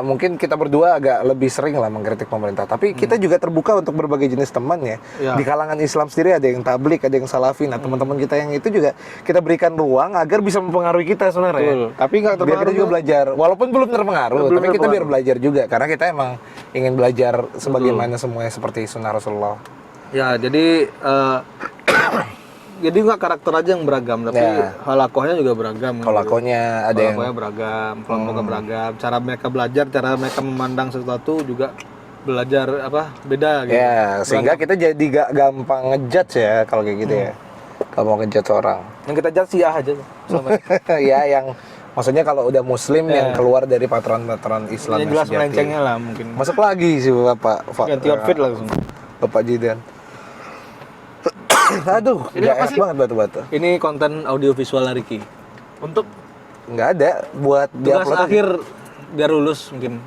mungkin kita berdua agak lebih sering lah mengkritik pemerintah, tapi kita juga terbuka untuk berbagai jenis teman ya. Ya. Di kalangan Islam sendiri ada yang tablik, ada yang salafi. Nah, teman-teman kita yang itu juga kita berikan ruang agar bisa mempengaruhi kita sebenarnya. Betul. Tapi nggak Biar kita terpengaruh juga belajar, walaupun belum terpengaruh, Belum tapi kita biar terpengaruh. belajar juga, karena kita emang ingin belajar sebagaimana semuanya seperti sunnah Rasulullah. Ya, jadi jadi nggak karakter aja yang beragam, tapi Ya. halakohnya juga beragam. Kalau lakonya ada yang Halakohnya beragam, kelompoknya beragam, cara mereka belajar, cara mereka memandang sesuatu juga belajar beda gitu. ya, sehingga kita jadi gak gampang ngejudge ya kalau kayak gitu ya. Kalau mau ngejudge orang. Yang kita judge Syiah aja sama. Ya, yang maksudnya kalau udah muslim yang keluar dari patron-patron Islam Yang jelas sejati. melencengnya lah mungkin. Masuk lagi sih Bapak. Ganti outfit langsung. Bapak Jidan. Aduh, Ini apa enak sih? banget batu-batu. Ini konten audio visual Riki. Untuk Nggak ada buat Tugas di-upload aja. akhir biar lulus mungkin.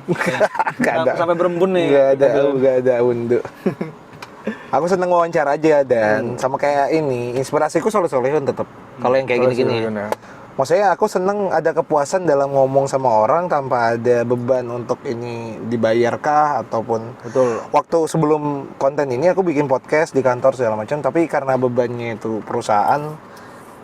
Nggak ada. Sampai berembun nih. Nggak ada undu. Aku seneng wawancara aja dan sama kayak ini, inspirasiku Soleh-Solehun tetap. Kalau yang kayak gini-gini. Ya. Maksudnya aku seneng ada kepuasan dalam ngomong sama orang tanpa ada beban untuk ini dibayarkah ataupun Betul. waktu sebelum konten ini aku bikin podcast di kantor segala macam, tapi karena bebannya itu perusahaan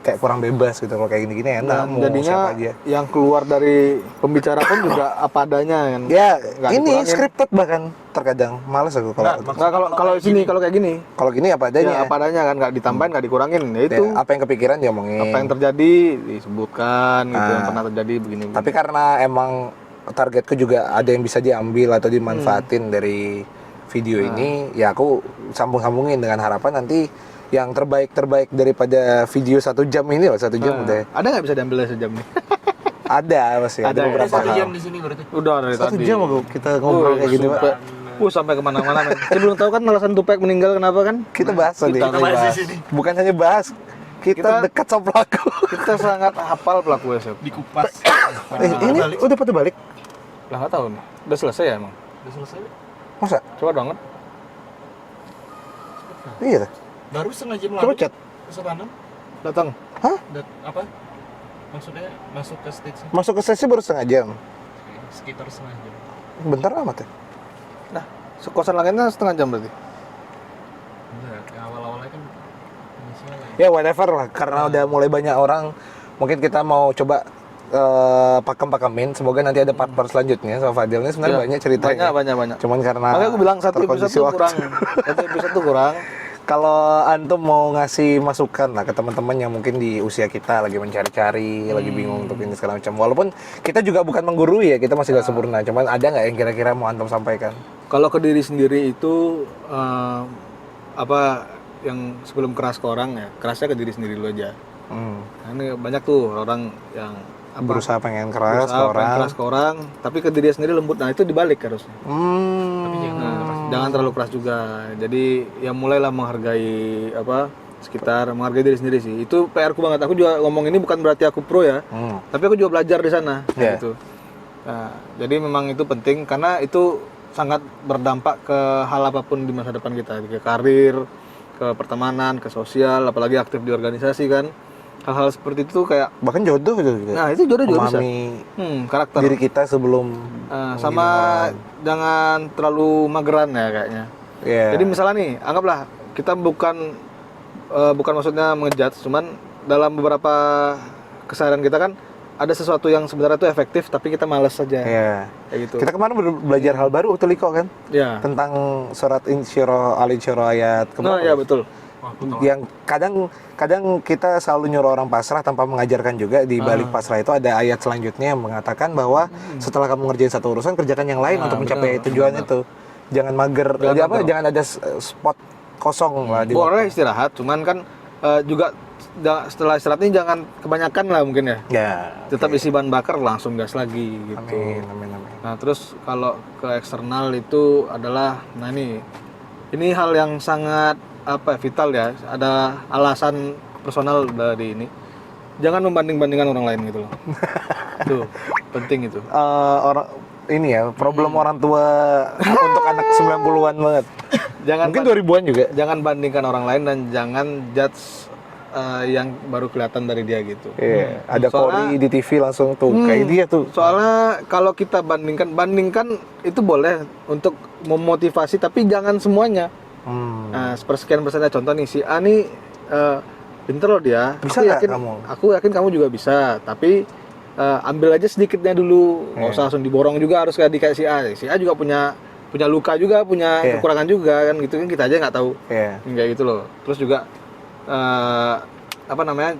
kayak kurang bebas gitu. Kalau kayak gini-gini enak, Dan mau jadinya siapa aja. yang keluar dari pembicara pun juga apa adanya kan. Ya, Nggak ini dikurangin. scripted bahkan terkadang males aku kalau Nah, kalau sini kalau kayak gini, kalau gini apa adanya. ya apa adanya kan, nggak ditambahin, nggak dikurangin. Ya itu Ya, apa yang kepikiran diomongin. apa yang terjadi disebutkan gitu, yang pernah terjadi begini. Tapi karena emang targetku juga ada yang bisa diambil atau dimanfaatin dari video ini, ya aku sambung-sambungin dengan harapan nanti yang terbaik daripada video 1 jam ini loh, 1 jam udah ada nggak bisa diambil dari sejam nih? ada masih ada Ada, beberapa satu hal. jam di sini berarti. Udah dari 1 tadi. jam aku kita ngobrol kayak gitu, Pak. Sampai kemana-mana men. Saya belum tahu kan alasan Tupac meninggal kenapa kan? Kita bahas tadi. Kita bahas di bahas. sini. Bukan hanya bahas, kita dekat sama pelaku. Kita sangat hafal pelaku SF. Dikupas. Ini udah pada balik? Lah nggak tahu nih. Udah selesai ya emang? Udah selesai. Masa? Coba banget. Iya. Baru setengah jam Coba lalu. chat. Kesabanan. Datang. Hah? Apa? Maksudnya masuk ke stage Masuk ke sesi baru setengah jam. sekitar setengah jam. Bentar amat ya. Nah, kosan langitnya setengah jam berarti. Enggak, awal-awalnya kan inisial ya. Ya whatever lah, karena udah mulai banyak orang, mungkin kita mau coba pakem-pakemin. Semoga nanti ada part-part selanjutnya sama Fadil. Ini sebenarnya Ya, banyak ceritanya. Banyak. Cuman karena Makanya aku bilang satu episode terkondisi tuh waktu. kurang. Satu episode tuh kurang. Kalau antum mau ngasih masukan lah ke teman-teman yang mungkin di usia kita lagi mencari-cari, lagi bingung untuk ini segala macam. Walaupun kita juga bukan menggurui ya, kita masih gak sempurna. Cuman ada nggak yang kira-kira mau antum sampaikan? Kalau ke diri sendiri itu apa yang sebelum keras ke orang ya, kerasnya ke diri sendiri dulu aja. Nah, ini banyak tuh orang yang Berusaha pengen keras ke berusaha pengen orang. keras ke orang, tapi ke diri sendiri lembut. Nah, itu dibalik harusnya. Tapi Jangan terlalu keras juga. Jadi ya mulailah menghargai sekitar, menghargai diri sendiri sih. Itu PR ku banget. Aku juga ngomong ini bukan berarti aku pro ya. Tapi aku juga belajar di sana Yeah. gitu. Nah, jadi memang itu penting karena itu sangat berdampak ke hal apapun di masa depan kita, ke karir, ke pertemanan, ke sosial, apalagi aktif di organisasi kan. Hal-hal seperti itu kayak Bahkan jodoh gitu juga. nah, itu jodoh juga bisa. Memahami Karakter. diri kita sebelum Sama jangan terlalu mageran ya kayaknya. ya. Jadi misalnya nih, anggaplah kita bukan maksudnya mengejat, cuman dalam beberapa keseharian kita kan ada sesuatu yang sebenarnya itu efektif tapi kita malas saja. ya. Kayak gitu. Kita kemarin belajar hal baru waktu Liko kan Ya. tentang surat Insyirah Al-Insyirah ayat Nah, ya betul. yang kadang kita selalu nyuruh orang pasrah tanpa mengajarkan juga di balik pasrah itu ada ayat selanjutnya yang mengatakan bahwa setelah kamu ngerjain satu urusan kerjakan yang lain untuk mencapai tujuan itu. Jangan mager. Jangan ada spot kosong lah di Boleh istirahat, cuman kan juga setelah istirahat ini jangan kebanyakan lah mungkin ya. ya. Tetap isi bahan bakar langsung gas lagi gitu. Amin. Nah, terus kalau ke eksternal itu adalah ini hal yang sangat vital ya. Ada alasan personal dari ini. Jangan membanding-bandingkan orang lain gitu loh. Tuh, penting itu. Orang ini ya problem orang tua untuk anak 90-an banget. Jangan Mungkin 2000-an juga. jangan bandingkan orang lain dan jangan judge yang baru kelihatan dari dia gitu. Iya, ada Soalnya- Kori di TV langsung tuh kayak dia tuh. Soalnya kalau kita bandingkan itu boleh untuk memotivasi, tapi jangan semuanya. Hmm. Nah, sepersekian persennya contoh nih si A nih pinter loh dia. Bisa Aku nggak yakin kamu? Aku yakin kamu juga bisa, tapi ambil aja sedikitnya dulu. Nggak usah langsung diborong juga harus kayak si A. Si A juga punya luka juga, punya kekurangan juga kan gitu kan, kita aja nggak tahu. Iya. Kayak gitu loh. Terus juga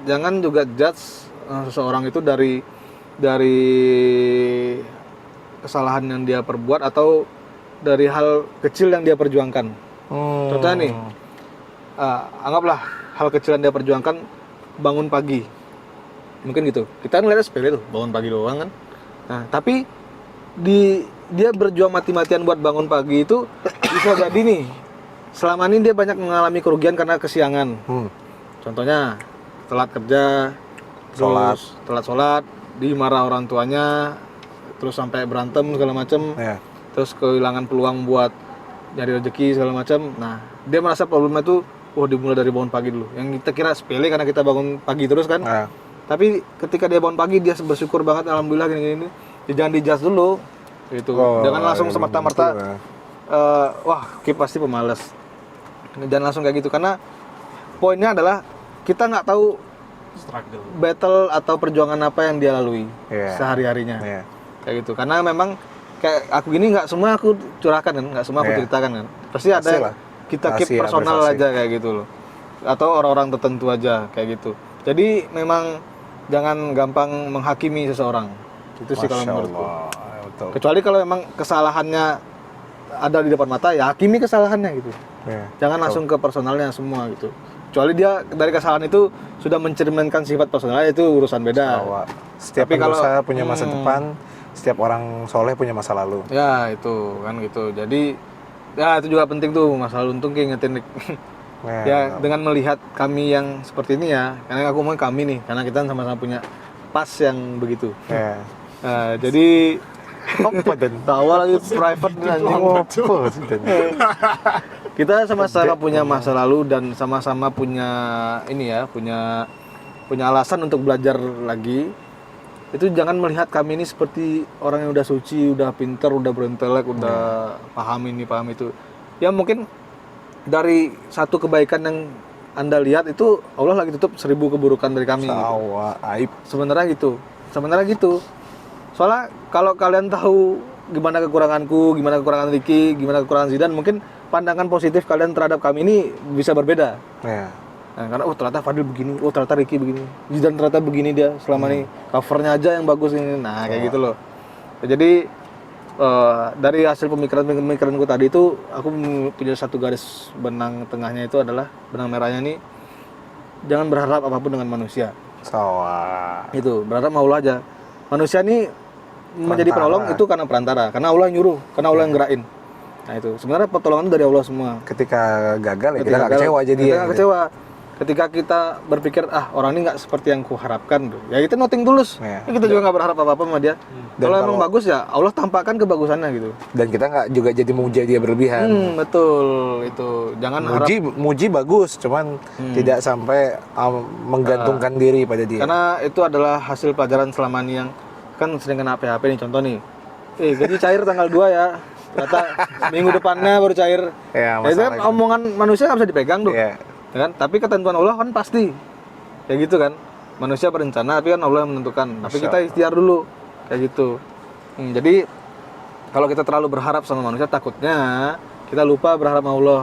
jangan juga judge seseorang itu dari kesalahan yang dia perbuat atau dari hal kecil yang dia perjuangkan. Contohnya nih, anggaplah hal kecil yang dia perjuangkan bangun pagi, mungkin gitu. Kita ngeliatnya sepele tuh, bangun pagi doang kan. Nah, tapi dia berjuang mati-matian buat bangun pagi itu bisa jadi nih, selama ini dia banyak mengalami kerugian karena kesiangan. Contohnya telat kerja, terus telat sholat, dimarah orang tuanya, terus sampai berantem segala macem, terus kehilangan peluang buat nyari rezeki segala macam. Nah, dia merasa problemnya itu dimulai dari bangun pagi dulu. Yang kita kira sepele karena kita bangun pagi terus kan. Tapi ketika dia bangun pagi dia bersyukur banget, alhamdulillah gini-gini. Jangan dijudge dulu gitu. Jangan langsung semerta-merta wah, Kip pasti pemalas. Jangan langsung kayak gitu, karena poinnya adalah kita nggak tahu Struggle. battle atau perjuangan apa yang dia lalui sehari-harinya. Kayak gitu. Karena memang kayak aku gini nggak semua aku curahkan kan, nggak semua aku ceritakan kan. Pasti ada yang kita keep personal aja kayak gitu loh. Atau orang-orang tertentu aja kayak gitu. Jadi memang jangan gampang menghakimi seseorang. Itu sih kalau menurutku. Betul. Kecuali kalau memang kesalahannya ada di depan mata, ya hakimi kesalahannya gitu. Jangan langsung ke personalnya semua gitu. Kecuali dia dari kesalahan itu sudah mencerminkan sifat personalnya, itu urusan beda. Setiap pengusaha punya masa depan, setiap orang soleh punya masa lalu. Ya itu kan gitu. Jadi ya itu juga penting tuh, masa lalu untung ingetin. Ya dengan melihat kami yang seperti ini ya, karena aku ngomong kami nih, karena kita sama-sama punya pas yang begitu. Jadi apa dan tawa lagi private nih, anjing. Kita sama-sama punya masa lalu dan sama-sama punya ini ya, punya alasan untuk belajar lagi. Itu jangan melihat kami ini seperti orang yang udah suci, udah pinter, udah berintelek, udah paham ini, paham itu. Ya mungkin dari satu kebaikan yang Anda lihat itu Allah lagi tutup 1000 keburukan dari kami. Aib. Sebenarnya gitu. Soalnya kalau kalian tahu gimana kekuranganku, gimana kekurangan Ricky, gimana kekurangan Zidan, mungkin pandangan positif kalian terhadap kami ini bisa berbeda. Nah, karena ternyata Fadil begini, ternyata Ricky begini, Zidan ternyata begini dia selama ini, covernya aja yang bagus ini. Nah, kayak gitu loh. Jadi dari hasil pemikiran-pemikiranku tadi itu, aku punya satu garis benang tengahnya, itu adalah benang merahnya nih, jangan berharap apapun dengan manusia. Itu berharap sama Allah aja. Manusia nih menjadi penolong itu karena perantara, karena Allah yang nyuruh, karena Allah yang gerakin. Nah itu sebenarnya pertolongan dari Allah semua. Ketika gagal ya kita nggak kecewa jadi. Kita nggak kecewa. Ketika kita berpikir orang ini nggak seperti yang kuharapkan, ya kita noting tulus. Kita juga nggak berharap apa-apa sama dia. Kalau emang bagus ya Allah tampakkan kebagusannya gitu. Dan kita nggak juga jadi muja dia berlebihan. Betul itu. Jangan muji bagus, cuman tidak sampai menggantungkan diri pada dia. Karena itu adalah hasil pelajaran selama ini yang kan sering kena PHP nih, contoh nih. Gaji cair tanggal 2 ya. Ternyata minggu depannya baru cair. Itu kan omongan manusia nggak bisa dipegang tuh. Kan? Tapi ketentuan Allah kan pasti. Kayak gitu kan. Manusia berencana, tapi kan Allah yang menentukan. Tapi kita ikhtiar dulu. Kayak gitu. Jadi kalau kita terlalu berharap sama manusia, takutnya kita lupa berharap sama Allah.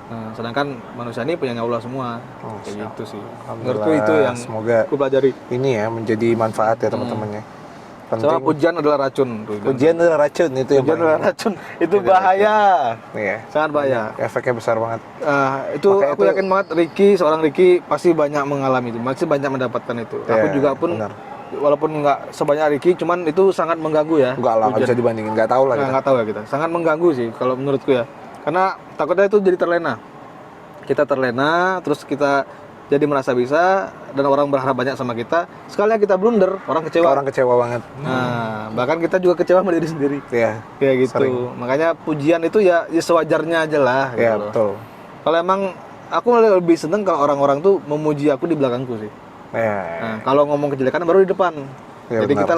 Nah, sedangkan manusia ini punyanya Allah semua. Kayak gitu sih. Menurutku itu yang semoga aku pelajari. Ini ya menjadi manfaat ya teman-temannya. Soalnya pujian adalah racun. Pujian adalah racun itu. Pujian adalah racun. Itu bahaya. Sangat bahaya. Efeknya besar banget. Itu aku yakin banget seorang Ricky pasti banyak mengalami itu, masih banyak mendapatkan itu. Aku juga pun walaupun nggak sebanyak Ricky, cuman itu sangat mengganggu ya. Enggak lah, nggak bisa dibandingin. Nggak tahu lah kita. Nggak tahu ya kita. Sangat mengganggu sih kalau menurutku ya. Karena takutnya itu jadi terlena. Kita terlena, terus kita jadi merasa bisa, dan orang berharap banyak sama kita. Sekali kita blunder, orang kecewa. Orang kecewa banget. Nah, bahkan kita juga kecewa sama diri sendiri. Kayak gitu. Sering. Makanya pujian itu ya sewajarnya aja lah. Iya, gitu betul. Kalau emang aku lebih seneng kalau orang-orang tuh memuji aku di belakangku sih. Ya. Nah, kalau ngomong kejelekan baru di depan. Ya, Jadi benar, kita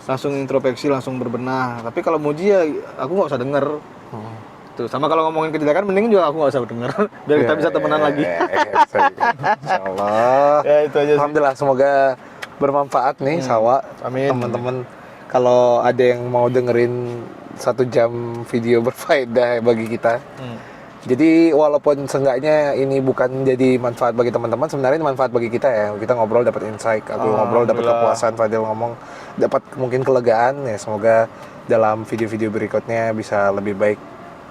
langsung introspeksi, langsung berbenah. Tapi kalau muji ya aku nggak usah denger. Tuh, sama kalau ngomongin kejelekan mending juga aku nggak usah denger. Biar kita bisa temenan lagi. Insyaallah. Ya itu aja sih. Alhamdulillah, semoga bermanfaat nih Sawa. Amin. Teman-teman, kalau ada yang mau dengerin 1 jam video berfaedah bagi kita. Jadi walaupun seenggaknya ini bukan jadi manfaat bagi teman-teman, sebenarnya ini manfaat bagi kita ya. Kita ngobrol dapat insight, aku ngobrol dapat Alhamdulillah. kepuasan, Fadil ngomong dapat mungkin kelegaan ya. Semoga dalam video-video berikutnya bisa lebih baik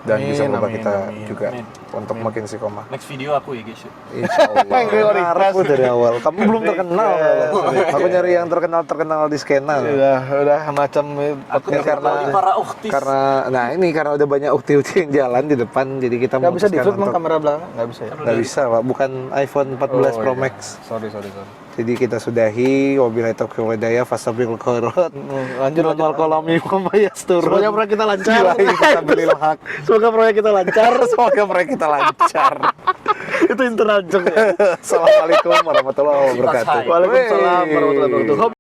dan Amin, bisa merubah amin, kita amin, juga amin. untuk makin istiqomah. Next video aku ya guys. Insya Allah. Aku dari awal. Kamu belum terkenal. Aku nyari yang terkenal di skena. Udah macam Aku Ini karena para uktis. karena udah banyak ukti-ukti yang jalan di depan, jadi kita nggak bisa di memutuskan flip emang untuk- kamera belakang nggak bisa ya. Nggak bisa, Pak. Bukan iPhone 14 Pro iya. Max. Sorry. Jadi kita sudahi. Wabillahi taufiq wal hidayah. Fastabiqul khairat. Lanjut Wal qalami wa ma yasturun. Semoga proyek kita lancar. Bismillahirrahmanirrahim. Fisabilil haq. Semoga proyek kita lancar. Semoga proyek kita lancar. Itu internal joke ya. Assalamualaikum warahmatullahi wabarakatuh. Waalaikumsalam warahmatullahi wabarakatuh.